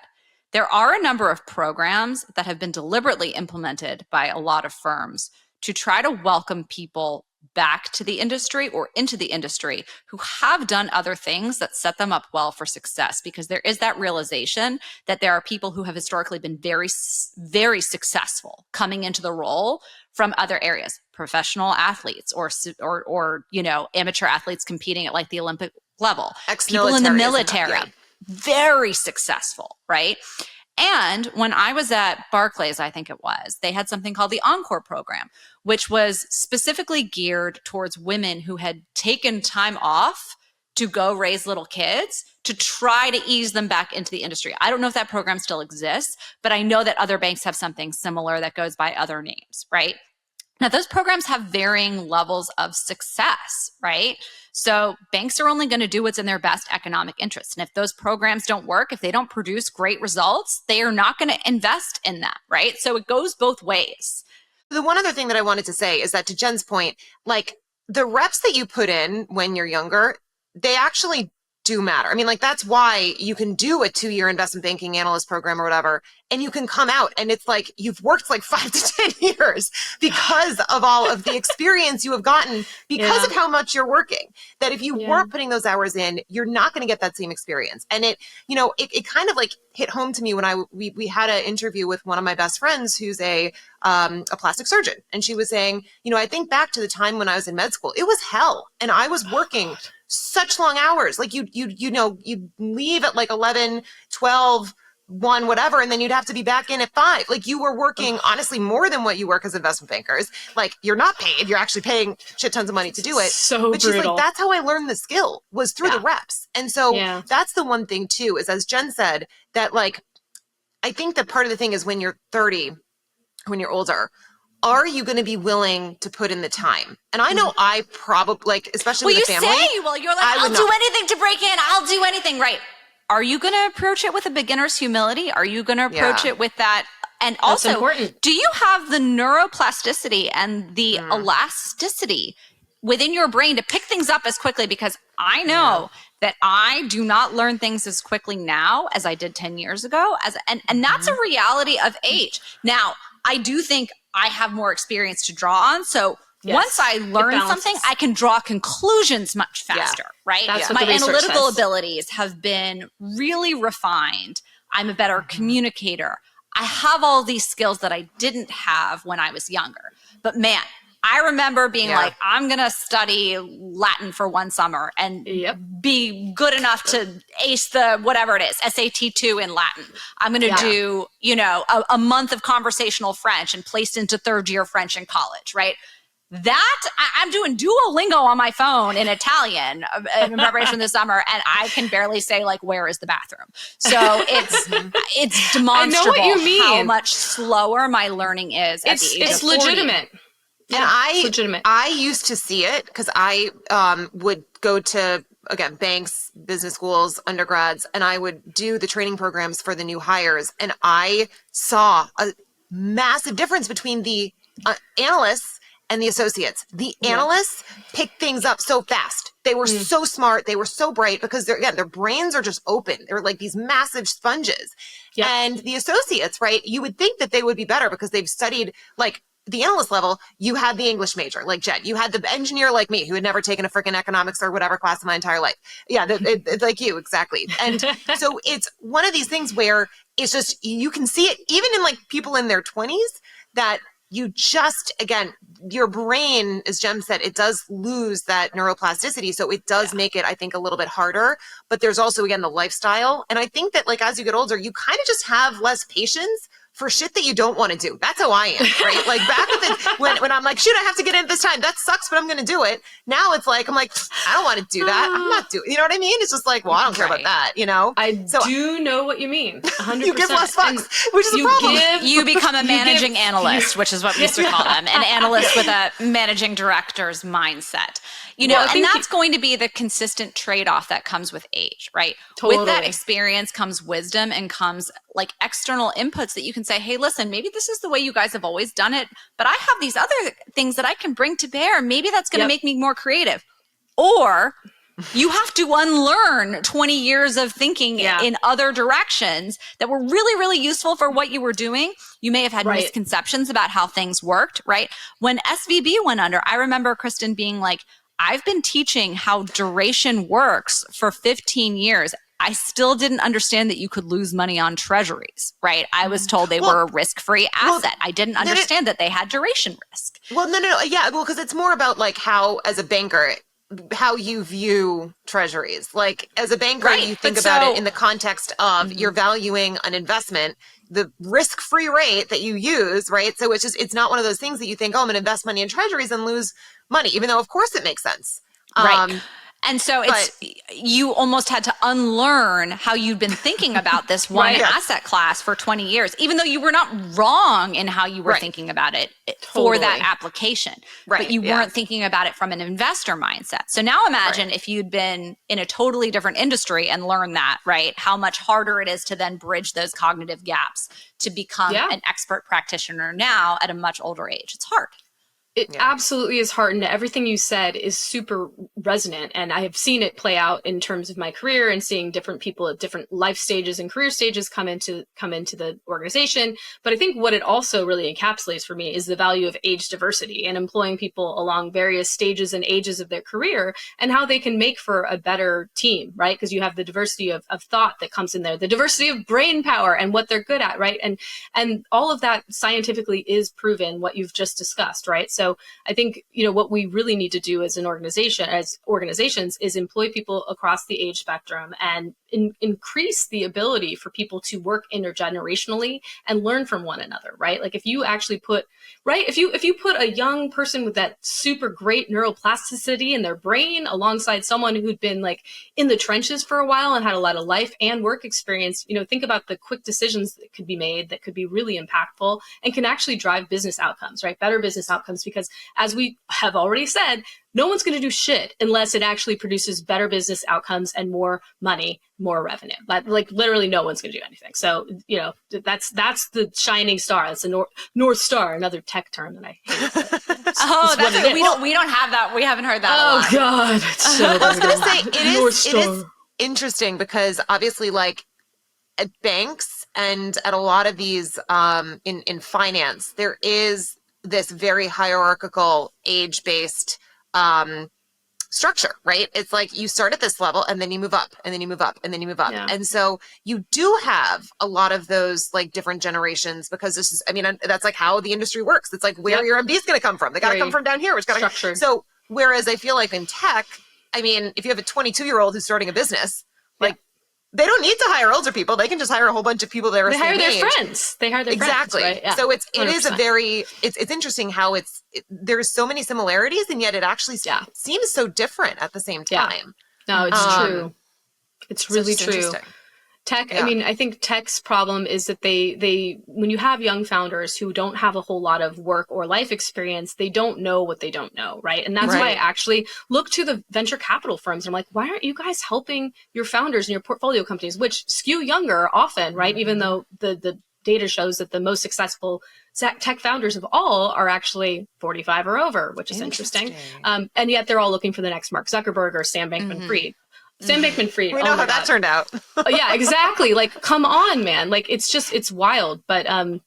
there are a number of programs that have been deliberately implemented by a lot of firms to try to welcome people back to the industry or into the industry who have done other things that set them up well for success, because there is that realization that there are people who have historically been very, very successful coming into the role from other areas, professional athletes or amateur athletes competing at like the Olympic level, people in the military, very successful, right? And when I was at Barclays, I think it was, they had something called the Encore program, which was specifically geared towards women who had taken time off to go raise little kids to try to ease them back into the industry. I don't know if that program still exists, but I know that other banks have something similar that goes by other names, right? Now, those programs have varying levels of success, right? So banks are only going to do what's in their best economic interest. And if those programs don't work, if they don't produce great results, they are not going to invest in them, right? So it goes both ways. The one other thing that I wanted to say is that, to Jen's point, like the reps that you put in when you're younger, they actually do matter. I mean, like, that's why you can do a 2-year investment banking analyst program or whatever, and you can come out and it's like you've worked like 5 to 10 years because of all of the experience you have gotten because of how much you're working. That if you weren't putting those hours in, you're not going to get that same experience. And it, you know, it kind of like hit home to me when we had an interview with one of my best friends who's a plastic surgeon. And she was saying, you know, I think back to the time when I was in med school, it was hell. And I was working such long hours. Like you'd leave at like 11, 12, 1, whatever, and then you'd have to be back in at 5. Like you were working honestly more than what you work as investment bankers. Like you're not paid, you're actually paying shit tons of money to do it. So but brutal. She's like, that's how I learned the skill, was through the reps. And so that's the one thing too, is as Jen said, that like, I think that part of the thing is when you're 30, when you're older, are you going to be willing to put in the time? And I know I probably, like, especially with a family. You're like, I'll do anything to break in. I'll do anything. Right. Are you going to approach it with a beginner's humility? Are you going to approach it with that? And also, do you have the neuroplasticity and the elasticity within your brain to pick things up as quickly? Because I know that I do not learn things as quickly now as I did 10 years ago. And that's a reality of age. Now, I do think I have more experience to draw on. So once I learn something, I can draw conclusions much faster, right? That's My what the analytical says. Abilities have been really refined. I'm a better communicator. I have all these skills that I didn't have when I was younger. But man, I remember being like, I'm going to study Latin for one summer and be good enough to ace the, whatever it is, SAT 2 in Latin. I'm going to do, you know, a month of conversational French and placed into 3rd year French in college, right? That I'm doing Duolingo on my phone in Italian in preparation this summer, and I can barely say like, "Where is the bathroom?" So it's demonstrable how much slower my learning is at the age of 40. Legitimate. And I used to see it because I would go to, again, banks, business schools, undergrads, and I would do the training programs for the new hires. And I saw a massive difference between the analysts and the associates. The analysts picked things up so fast. They were so smart. They were so bright because their brains are just open. They're like these massive sponges. And the associates, right, you would think that they would be better because they've studied like the analyst level. You had the English major like Jen. You had the engineer like me who had never taken a freaking economics or whatever class in my entire life. Yeah, it's like you, exactly. And so it's one of these things where it's just, you can see it even in like people in their 20s that you just, again, your brain, as Jem said, it does lose that neuroplasticity. So it does make it, I think, a little bit harder. But there's also, again, the lifestyle. And I think that like as you get older, you kind of just have less patience for shit that you don't want to do. That's how I am, right? Like back when I'm like, shoot, I have to get in this time. That sucks, but I'm going to do it. Now it's like, I'm like, I don't want to do that. I'm not doing, you know what I mean? It's just like, well, I don't care about that, you know? I do know what you mean. 100%. You give less fucks, which is a problem. You become a managing analyst, which is what we used to call them, an analyst with a managing director's mindset. You know, and that's going to be the consistent trade-off that comes with age, right? With that experience comes wisdom and comes like external inputs that you can say, hey, listen, maybe this is the way you guys have always done it, but I have these other things that I can bring to bear. Maybe that's going to make me more creative. Or you have to unlearn 20 years of thinking in other directions that were really, really useful for what you were doing. You may have had misconceptions about how things worked, right? When SVB went under, I remember Kristen being like, I've been teaching how duration works for 15 years. I still didn't understand that you could lose money on treasuries, right? I was told they were a risk-free asset. I didn't understand that they had duration risk. Well, no. Yeah, well, because it's more about like how, as a banker, how you view treasuries. Like as a banker, Right, you think but about so- it in the context of you're valuing an investment, the risk-free rate that you use, right? So it's not one of those things that you think, oh, I'm going to invest money in treasuries and lose money, even though of course it makes sense. Right. And so you almost had to unlearn how you'd been thinking about this one asset class for 20 years, even though you were not wrong in how you were thinking about it for that application. Right. But you weren't thinking about it from an investor mindset. So now imagine if you'd been in a totally different industry and learned that, right? How much harder it is to then bridge those cognitive gaps to become an expert practitioner now at a much older age. It's hard. It absolutely is hard, and everything you said is super resonant, and I have seen it play out in terms of my career and seeing different people at different life stages and career stages come into the organization. But I think what it also really encapsulates for me is the value of age diversity and employing people along various stages and ages of their career and how they can make for a better team, right? Because you have the diversity of thought that comes in there, the diversity of brain power and what they're good at, right? And all of that scientifically is proven, what you've just discussed, right? So I think, what we really need to do as organizations is employ people across the age spectrum and increase the ability for people to work intergenerationally and learn from one another, right? Like if you actually put, if you put a young person with that super great neuroplasticity in their brain alongside someone who'd been like in the trenches for a while and had a lot of life and work experience, think about the quick decisions that could be made that could be really impactful and can actually drive business outcomes, right? Better business outcomes, because as we have already said, no one's going to do shit unless it actually produces better business outcomes and more money, more revenue. Like literally no one's going to do anything. So, that's the shining star. That's a North Star, another tech term that I hate. We don't have that. We haven't heard that a lot. Oh God. It's so I was going to say, it Star. is interesting because obviously like at banks and at a lot of these in finance, there is this very hierarchical age-based structure, right? It's like you start at this level and then you move up and then you move up and then you move up. Yeah. And so you do have a lot of those like different generations because this is, that's like how the industry works. It's like where your MD is going to come from. They got to come from down here. Which got structured. So whereas I feel like in tech, if you have a 22-year-old who's starting a business, like they don't need to hire older people. They can just hire a whole bunch of people that are They hire their friends. They hire their exactly. friends. Right? Yeah. So it is a 100%. very, it's interesting how there's so many similarities and yet it actually seems so different at the same time. No, it's true. It's really just true. interesting. Tech, Yeah. I think tech's problem is that they when you have young founders who don't have a whole lot of work or life experience, they don't know what they don't know, right? And that's why I actually look to the venture capital firms. I'm like, why aren't you guys helping your founders and your portfolio companies, which skew younger often, right? Even though the data shows that the most successful tech founders of all are actually 45 or over, which is interesting. And yet they're all looking for the next Mark Zuckerberg or Sam Bankman-Fried. Sam Bankman-Fried. We know how that turned out. Yeah, exactly. Like, come on, man. Like, it's wild. But and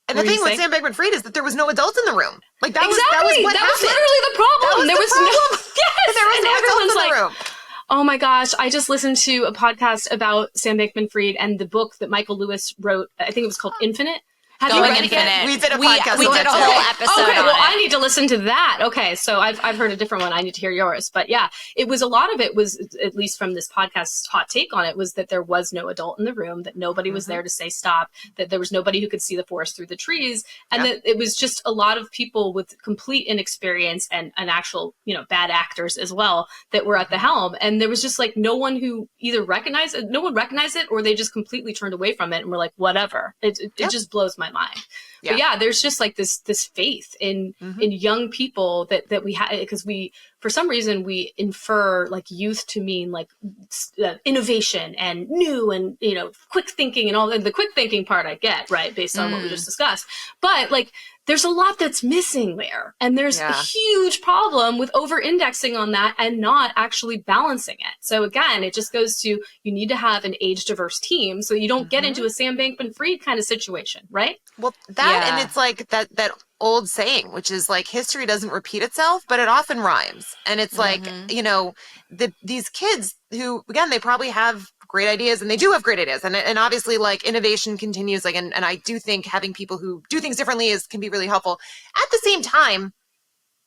the thing with Sam Bankman-Fried is that there was no adults in the room. Like that was literally the problem. There was no yes, there was no everyone's adults in the room. Oh my gosh, I just listened to a podcast about Sam Bankman-Fried and the book that Michael Lewis wrote. I think it was called Infinite. Have you read it yet? We did a podcast. We did a whole episode. Okay, on well, it. I need to listen to that. Okay, so I've heard a different one. I need to hear yours. But yeah, it was a lot of it was, at least from this podcast's hot take on it, was that there was no adult in the room, that nobody was there to say stop, that there was nobody who could see the forest through the trees, and that it was just a lot of people with complete inexperience and actual, bad actors as well that were at the helm. And there was just like no one who either recognized it or they just completely turned away from it and were like, whatever. It just blows my mind. But yeah, there's just like this faith in young people that we have, because we, for some reason, we infer like youth to mean like innovation and new and quick thinking and all the quick thinking part I get, right, based on what we just discussed. But like there's a lot that's missing there, and there's a huge problem with over indexing on that and not actually balancing it. So again, it just goes to, you need to have an age diverse team so you don't get into a Sam Bankman-Fried kind of situation, right? Well, and it's like that old saying, which is like history doesn't repeat itself, but it often rhymes. And it's like, these kids who, again, they probably have great ideas, and they do have great ideas. And obviously like innovation continues, like, and I do think having people who do things differently can be really helpful. At the same time,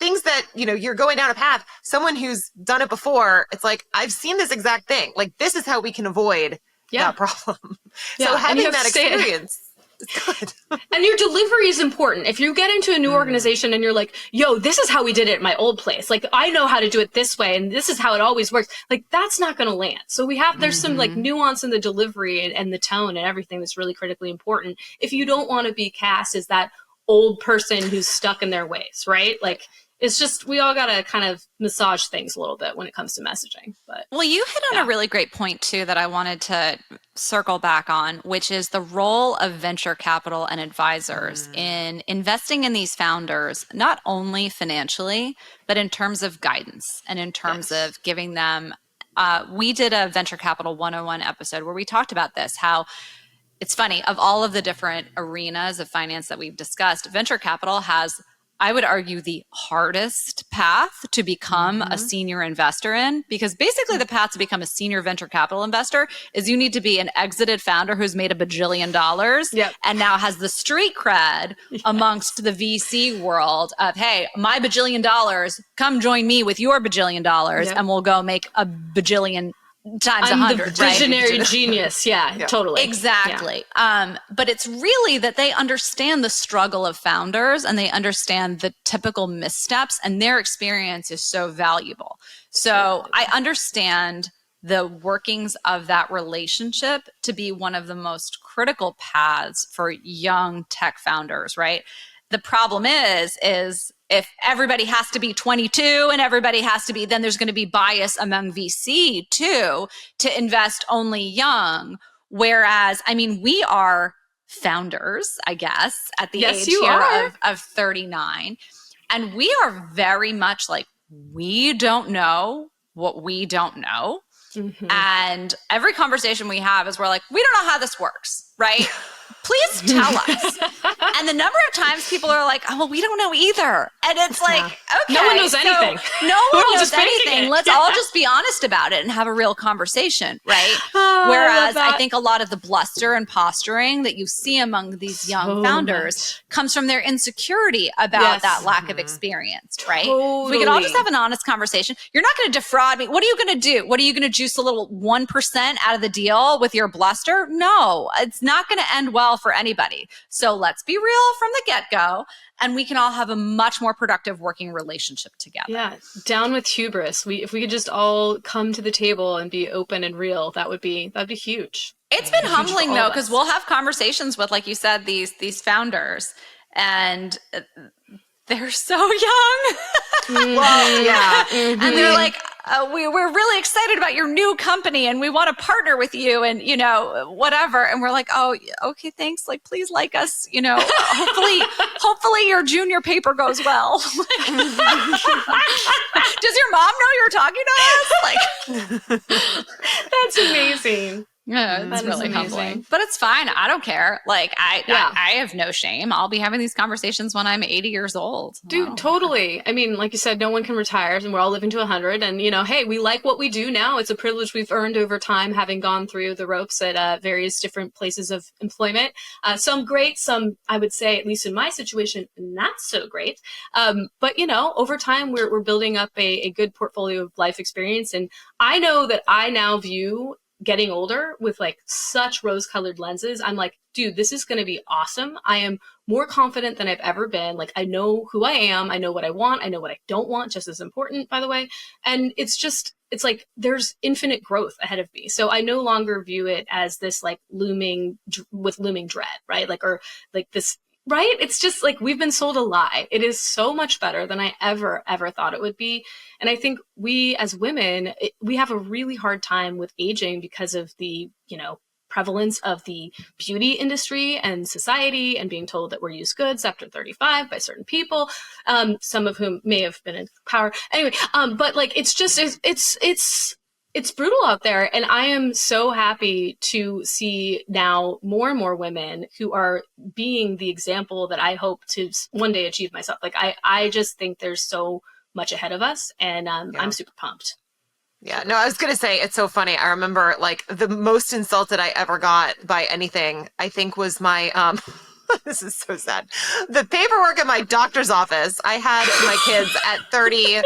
things that, you're going down a path, someone who's done it before, it's like, I've seen this exact thing. Like, this is how we can avoid that problem. So having that experience is good. And your delivery is important. If you get into a new organization and you're like, yo, this is how we did it at my old place. Like, I know how to do it this way, and this is how it always works. Like, that's not going to land. So there's some like nuance in the delivery and the tone and everything that's really critically important. If you don't want to be cast as that old person who's stuck in their ways, right? Like, it's just, we all got to kind of massage things a little bit when it comes to messaging. But well, you hit on a really great point too that I wanted to circle back on, which is the role of venture capital and advisors in investing in these founders, not only financially, but in terms of guidance and in terms of giving them, we did a Venture Capital 101 episode where we talked about this, how it's funny, of all of the different arenas of finance that we've discussed, venture capital has, I would argue, the hardest path to become a senior investor in, because basically the path to become a senior venture capital investor is you need to be an exited founder who's made $1 bajillion and now has the street cred amongst the VC world of, hey, my $1 bajillion, come join me with your $1 bajillion and we'll go make $1 bajillion times 100, the visionary genius. Yeah, totally. Exactly. Yeah. But it's really that they understand the struggle of founders and they understand the typical missteps, and their experience is so valuable. So I understand the workings of that relationship to be one of the most critical paths for young tech founders, right? The problem is if everybody has to be 22 and everybody has to be, then there's going to be bias among VC too, to invest only young. Whereas, I mean, we are founders, I guess, at the age here of 39. And we are very much like, we don't know what we don't know. And every conversation we have is we're like, we don't know how this works, right? Please tell us. And the number of times people are like, oh, well, we don't know either. And it's like, okay. No one knows anything. No one knows anything. Let's all just be honest about it and have a real conversation, right? Whereas I think a lot of the bluster and posturing that you see among these young founders comes from their insecurity about that lack of experience, right? If we could all just have an honest conversation. You're not going to defraud me. What are you going to do? What are you going to juice a little 1% out of the deal with your bluster? No, it's not going to end well for anybody. So let's be real from the get-go, and we can all have a much more productive working relationship together. Yeah, down with hubris. If we could just all come to the table and be open and real, that'd be huge. It's been humbling though, because we'll have conversations with, like you said, these founders, and they're so young. Well, and they're like, we're really excited about your new company and we want to partner with you and, whatever. And we're like, oh, okay, thanks. Like, please like us, hopefully your junior paper goes well. Does your mom know you're talking to us? Like, that's amazing. Yeah, it's really humbling, but it's fine. I don't care. Like I have no shame. I'll be having these conversations when I'm 80 years old. Dude, totally. I mean, like you said, no one can retire and we're all living to 100. And, hey, we like what we do now. It's a privilege we've earned over time, having gone through the ropes at various different places of employment. Some great, some, I would say, at least in my situation, not so great. But, over time, we're building up a good portfolio of life experience. And I know that I now view getting older with like such rose-colored lenses. I'm like, dude, this is going to be awesome. I am more confident than I've ever been. Like, I know who I am. I know what I want. I know what I don't want, just as important, by the way. And it's like there's infinite growth ahead of me. So I no longer view it as this like looming dread, right? Like, or like this, right? It's just like we've been sold a lie. It is so much better than I ever thought it would be. And I think we as women, we have a really hard time with aging because of the, prevalence of the beauty industry and society and being told that we're used goods after 35 by certain people, some of whom may have been in power. Anyway, but like, it's just, it's brutal out there. And I am so happy to see now more and more women who are being the example that I hope to one day achieve myself. Like, I just think there's so much ahead of us, and I'm super pumped. Yeah, no, I was going to say, it's so funny. I remember like the most insulted I ever got by anything, I think was my, This is so sad. The paperwork in my doctor's office, I had my kids at 30,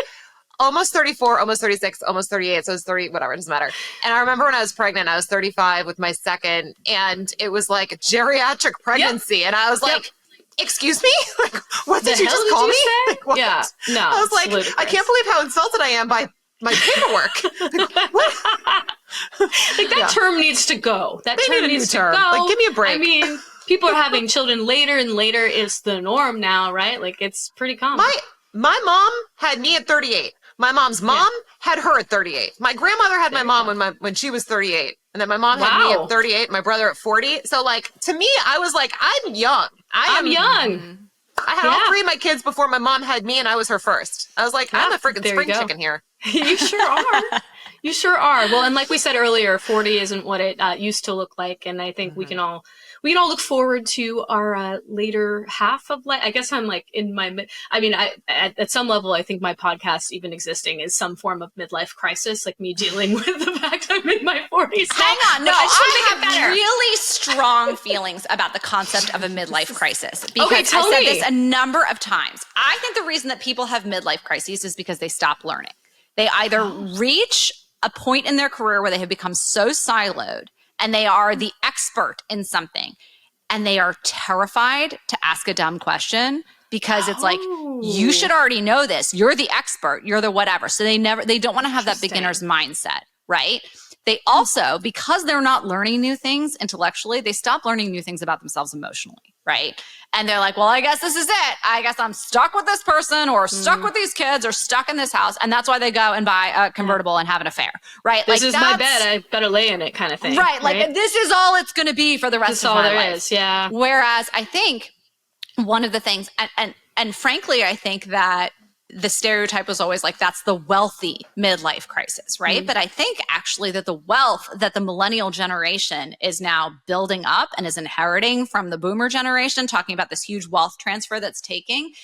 almost 34, almost 36, almost 38. So it was 30, whatever, it doesn't matter. And I remember when I was pregnant, I was 35 with my second, and it was like a geriatric pregnancy. And I was like, excuse me? Like, what did you just call me? Like, what? Yeah, no. I was like, ludicrous. I can't believe how insulted I am by my paperwork. Like, what? Like that term needs to go. That They term need a new needs to term. go. Like, give me a break. I mean, people are having children later and later is the norm now, right? Like it's pretty common. My mom had me at 38. My mom's mom had her at 38. My grandmother had my mom when she was 38. And then my mom had me at 38, my brother at 40. So like, to me, I was like, I'm young. I'm young. I had all three of my kids before my mom had me, and I was her first. I was like, I'm a freaking spring chicken here. You sure are. You sure are. Well, and like we said earlier, 40 isn't what it used to look like. And I think we can all look forward to our later half of life. I guess I'm like in my at some level, I think my podcast even existing is some form of midlife crisis, like me dealing with the fact I'm in my 40s. Hang on. No, I I have really strong feelings about the concept of a midlife crisis because I've said this a number of times. I think the reason that people have midlife crises is because they stop learning. They either reach a point in their career where they have become so siloed and they are the expert in something and they are terrified to ask a dumb question because it's like, you should already know this. You're the expert. You're the whatever. So they don't want to have that beginner's mindset, right? They also, because they're not learning new things intellectually, they stop learning new things about themselves emotionally, right? And they're like, well, I guess this is it. I guess I'm stuck with this person or stuck with these kids or stuck in this house. And that's why they go and buy a convertible and have an affair, right? This is my bed. I better lay in it kind of thing. Right. Like this is all it's going to be for the rest of my life. There is, yeah. Whereas I think one of the things, and frankly, I think that the stereotype was always like, that's the wealthy midlife crisis, right? But I think actually that the wealth that the millennial generation is now building up and is inheriting from the boomer generation, talking about this huge wealth transfer that's taking,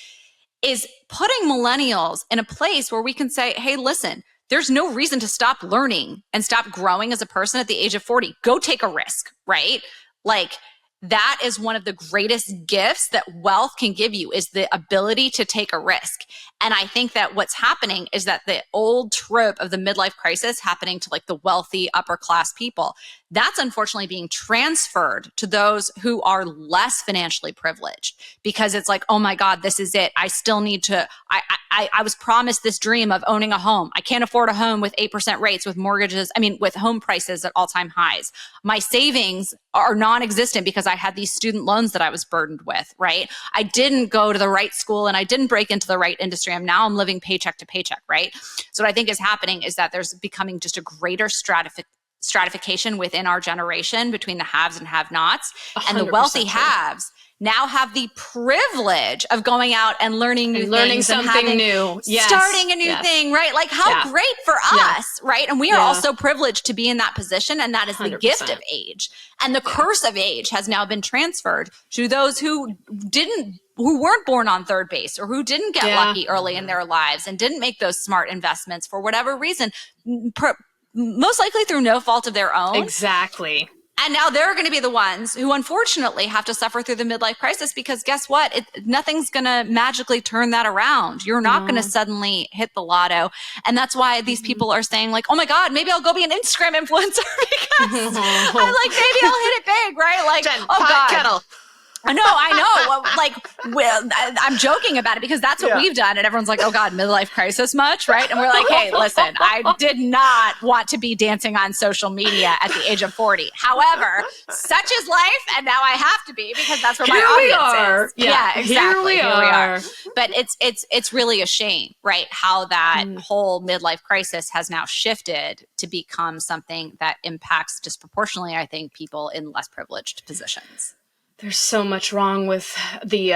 is putting millennials in a place where we can say, hey, listen, there's no reason to stop learning and stop growing as a person at the age of 40. Go take a risk, right? Like, that is one of the greatest gifts that wealth can give you is the ability to take a risk. And I think that what's happening is that the old trope of the midlife crisis happening to like the wealthy upper class people, that's unfortunately being transferred to those who are less financially privileged because it's like, oh my God, this is it. I still need to, I was promised this dream of owning a home. I can't afford a home with 8% rates, with mortgages, with home prices at all-time highs. My savings are non-existent because I had these student loans that I was burdened with, right? I didn't go to the right school and I didn't break into the right industry. I'm living paycheck to paycheck, right? So what I think is happening is that there's becoming just a greater stratification within our generation between the haves and have-nots. And the wealthy haves now have the privilege of going out and learning new things. Something new. Yes. Starting a new thing, right? Like how great for us, right? And we are also privileged to be in that position. And that is the 100%. Gift of age. And the curse of age has now been transferred to those who weren't born on third base or who didn't get lucky early in their lives and didn't make those smart investments for whatever reason, most likely through no fault of their own. Exactly. And now they're going to be the ones who unfortunately have to suffer through the midlife crisis because guess what? Nothing's going to magically turn that around. You're not going to suddenly hit the lotto. And that's why these people are saying like, oh my God, maybe I'll go be an Instagram influencer because I'm like, maybe I'll hit it big, right? Like, Jen, oh God. Kettle. I know. Well, I'm joking about it because that's what we've done. And everyone's like, oh God, midlife crisis much, right? And we're like, hey, listen, I did not want to be dancing on social media at the age of 40. However, such is life. And now I have to be because that's where my audience is. Yeah, exactly. Here we are. But it's really a shame, right? How that whole midlife crisis has now shifted to become something that impacts disproportionately, I think, people in less privileged positions. There's so much wrong with the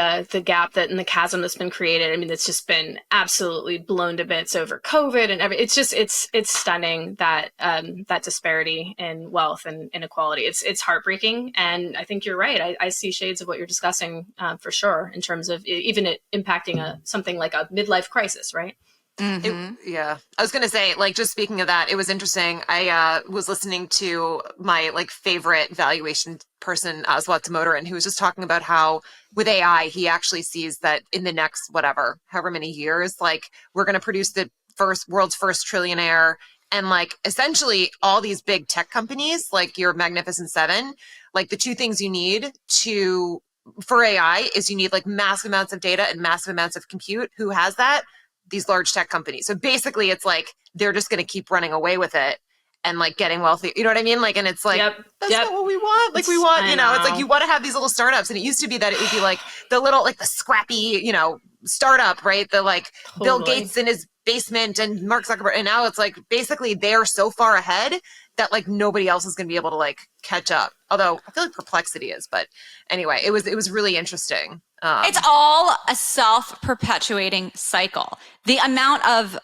gap and the chasm that's been created. I mean, it's just been absolutely blown to bits over COVID and it's stunning that that disparity in wealth and inequality. It's heartbreaking. And I think you're right. I see shades of what you're discussing for sure in terms of even it impacting something like a midlife crisis, right? Yeah. I was going to say, like, just speaking of that, it was interesting. I was listening to my like favorite valuation person, Motor, and he was just talking about how with AI, he actually sees that in the next, whatever, however many years, like we're going to produce the world's first trillionaire. And like essentially all these big tech companies, like your Magnificent Seven, like the two things you need for AI is you need like massive amounts of data and massive amounts of compute. Who has that? These large tech companies. So basically it's like they're just going to keep running away with it and like getting wealthy. You know what I mean? Like, and it's like, that's not what we want. Like we want, it's like you want to have these little startups. And it used to be that it would be like the little, like the scrappy, startup, right? The like Bill Gates in his basement and Mark Zuckerberg. And now it's like, basically they're so far ahead that like nobody else is going to be able to like catch up. Although I feel like Perplexity is, but anyway, it was really interesting. It's all a self-perpetuating cycle. The amount of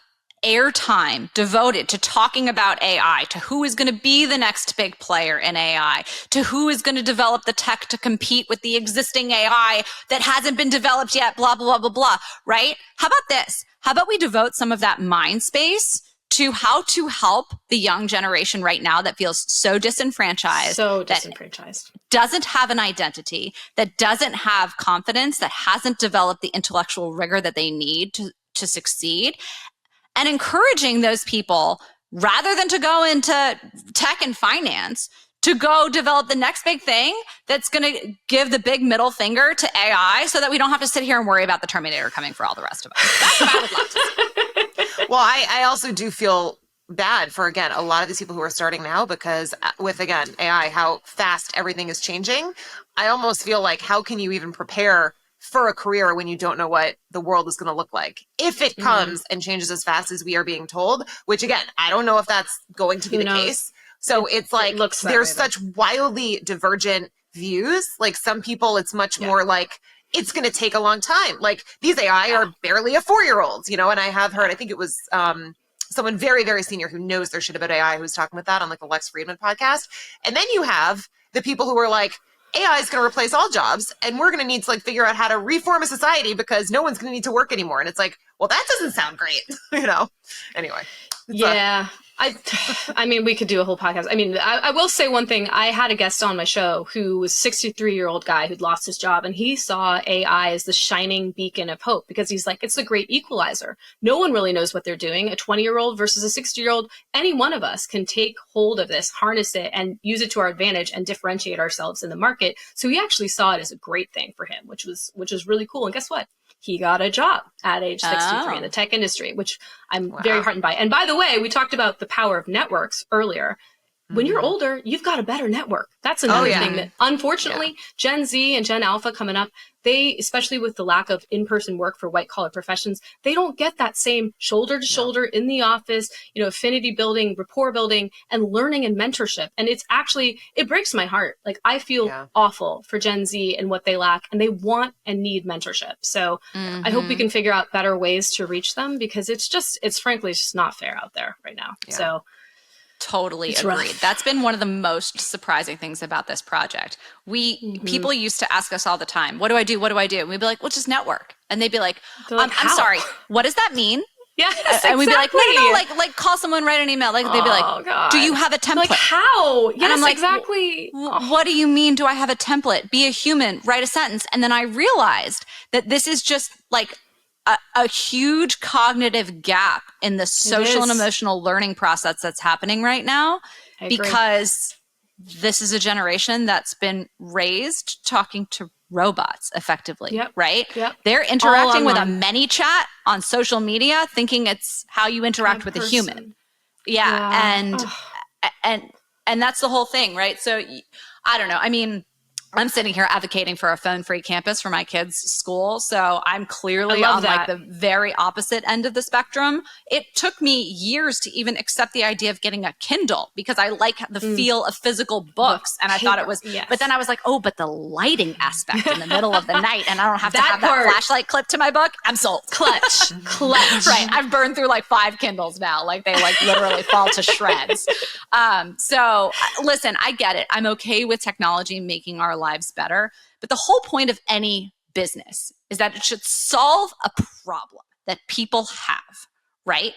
airtime devoted to talking about AI, to who is going to be the next big player in AI, to who is going to develop the tech to compete with the existing AI that hasn't been developed yet, blah, blah, blah, blah, blah, right? How about this? How about we devote some of that mind space to how to help the young generation right now that feels so disenfranchised. Doesn't have an identity, that doesn't have confidence, that hasn't developed the intellectual rigor that they need to succeed, and encouraging those people, rather than to go into tech and finance, to go develop the next big thing that's going to give the big middle finger to AI so that we don't have to sit here and worry about the Terminator coming for all the rest of us. That's what I would love to see. Well, I also do feel bad for, again, a lot of these people who are starting now, because with, again, AI, how fast everything is changing, I almost feel like how can you even prepare for a career when you don't know what the world is going to look like if it comes and changes as fast as we are being told, which again, I don't know if that's going to be the case. So it's like there's such wildly divergent views. Like some people, it's much more like it's going to take a long time. Like these AI are barely a 4-year-old, and I have heard, I think it was someone very, very senior who knows their shit about AI who was talking about that on like the Lex Friedman podcast. And then you have the people who are like, AI is going to replace all jobs and we're going to need to like figure out how to reform a society because no one's going to need to work anymore. And it's like, well, that doesn't sound great, Anyway. Yeah. I mean, we could do a whole podcast. I mean, I will say one thing. I had a guest on my show who was a 63-year-old guy who'd lost his job, and he saw AI as the shining beacon of hope because he's like, it's the great equalizer. No one really knows what they're doing. A 20-year-old versus a 60-year-old, any one of us can take hold of this, harness it, and use it to our advantage and differentiate ourselves in the market. So he actually saw it as a great thing for him, which was really cool. And guess what? He got a job at age 63 in the tech industry, which I'm very heartened by. And by the way, we talked about the power of networks earlier. When you're older, you've got a better network. That's another thing that, unfortunately, Gen Z and Gen Alpha coming up, they, especially with the lack of in-person work for white-collar professions, they don't get that same shoulder-to-shoulder in the office, affinity building, rapport building, and learning and mentorship. And it's actually, it breaks my heart. Like, I feel awful for Gen Z and what they lack, and they want and need mentorship. So I hope we can figure out better ways to reach them because it's frankly just not fair out there right now. Yeah. So totally agreed. Rough. That's been one of the most surprising things about this project. People used to ask us all the time, what do I do? What do I do? And we'd be like, well, just network. And they'd be like, I'm sorry, what does that mean? Yes, and we'd be like, no, like call someone, write an email. Like they'd be like, God. Do you have a template? Like how? Yes, and I'm like, exactly. What do you mean? Do I have a template? Be a human, write a sentence. And then I realized that this is just like a huge cognitive gap in the social and emotional learning process that's happening right now, because this is a generation that's been raised talking to robots effectively, right? Yep. They're interacting with a ManyChat on social media, thinking it's how you interact with a human. And that's the whole thing, right? So I don't know. I mean, I'm sitting here advocating for a phone-free campus for my kids' school. So I'm clearly on like the very opposite end of the spectrum. It took me years to even accept the idea of getting a Kindle because I like the feel of physical books. And I thought it was, but then I was like, but the lighting aspect in the middle of the night and I don't have to have that flashlight clipped to my book. I'm sold. Clutch. Right. I've burned through like 5 Kindles now. Like they like literally fall to shreds. So listen, I get it. I'm okay with technology making our lives better. But the whole point of any business is that it should solve a problem that people have, right?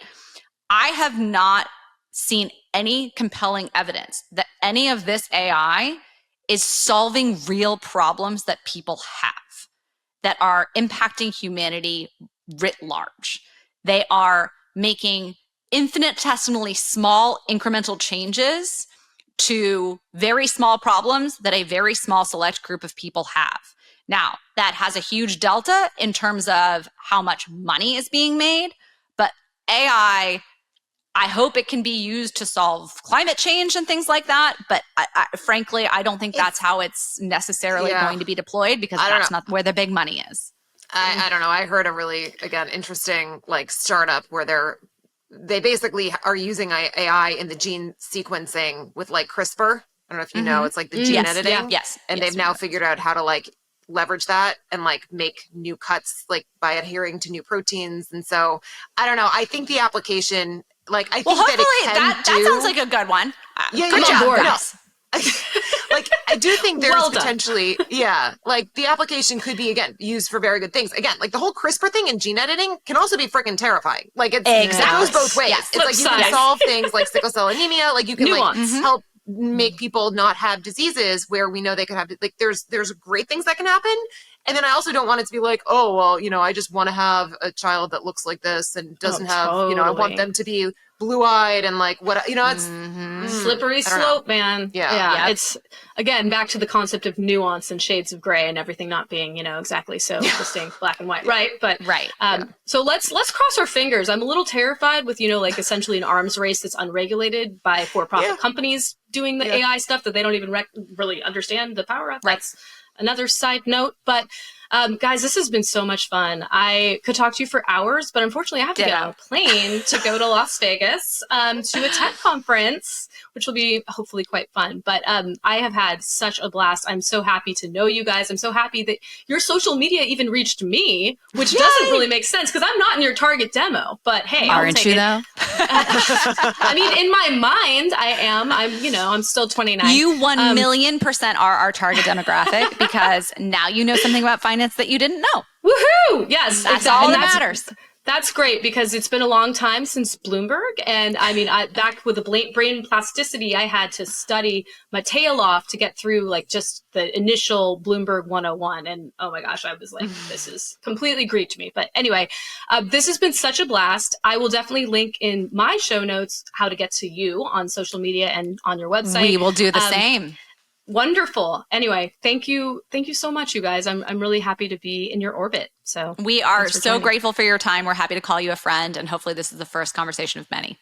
I have not seen any compelling evidence that any of this AI is solving real problems that people have that are impacting humanity writ large. They are making infinitesimally small incremental changes to very small problems that a very small select group of people have. Now, that has a huge delta in terms of how much money is being made, but AI, I hope it can be used to solve climate change and things like that. But frankly, I don't think that's how it's necessarily going to be deployed, because that's not where the big money is. I don't know. I heard a really, again, interesting like startup where they basically are using AI in the gene sequencing with like CRISPR. I don't know if you know, it's like the gene editing. And they've now figured out how to like leverage that and like make new cuts like by adhering to new proteins. And so I don't know. I think the application, like I think that sounds like a good one. Yeah, good job, guys. Like I do think there's potentially, like the application could be again used for very good things. Again, like the whole CRISPR thing and gene editing can also be freaking terrifying. Like it goes both ways. It's like you can solve things like sickle cell anemia, like you can like help make people not have diseases where we know they could have, like there's great things that can happen. And then I also don't want it to be like, oh, well, you know, I just want to have a child that looks like this and doesn't have, you know, I want them to be blue-eyed and like what, you know, it's slippery slope, man. Yeah. It's again back to the concept of nuance and shades of gray and everything not being, you know, exactly so distinct, black and white, right? But so let's cross our fingers. I'm a little terrified with, you know, like essentially an arms race that's unregulated by for-profit companies doing the AI stuff that they don't even really understand the power of. That's another side note, but guys, this has been so much fun. I could talk to you for hours, but unfortunately I have to get on a plane to go to Las Vegas to a tech conference, which will be hopefully quite fun. But I have had such a blast. I'm so happy to know you guys. I'm so happy that your social media even reached me, which doesn't really make sense because I'm not in your target demo. But hey, aren't you though? I mean, in my mind, I am. I'm still 29. You 1,000,000% are our target demographic because now you know something about finance that you didn't know. Woohoo! Yes, that's all that matters. That's great because it's been a long time since Bloomberg. And I mean, back with the brain plasticity, I had to study my tail off to get through like just the initial Bloomberg 101. And oh my gosh, I was like, this is completely Greek to me. But anyway, this has been such a blast. I will definitely link in my show notes how to get to you on social media and on your website. We will do the same. Wonderful. Anyway, thank you so much, you guys. I'm really happy to be in your orbit. So we are so grateful for your time. We're happy to call you a friend, and hopefully this is the first conversation of many.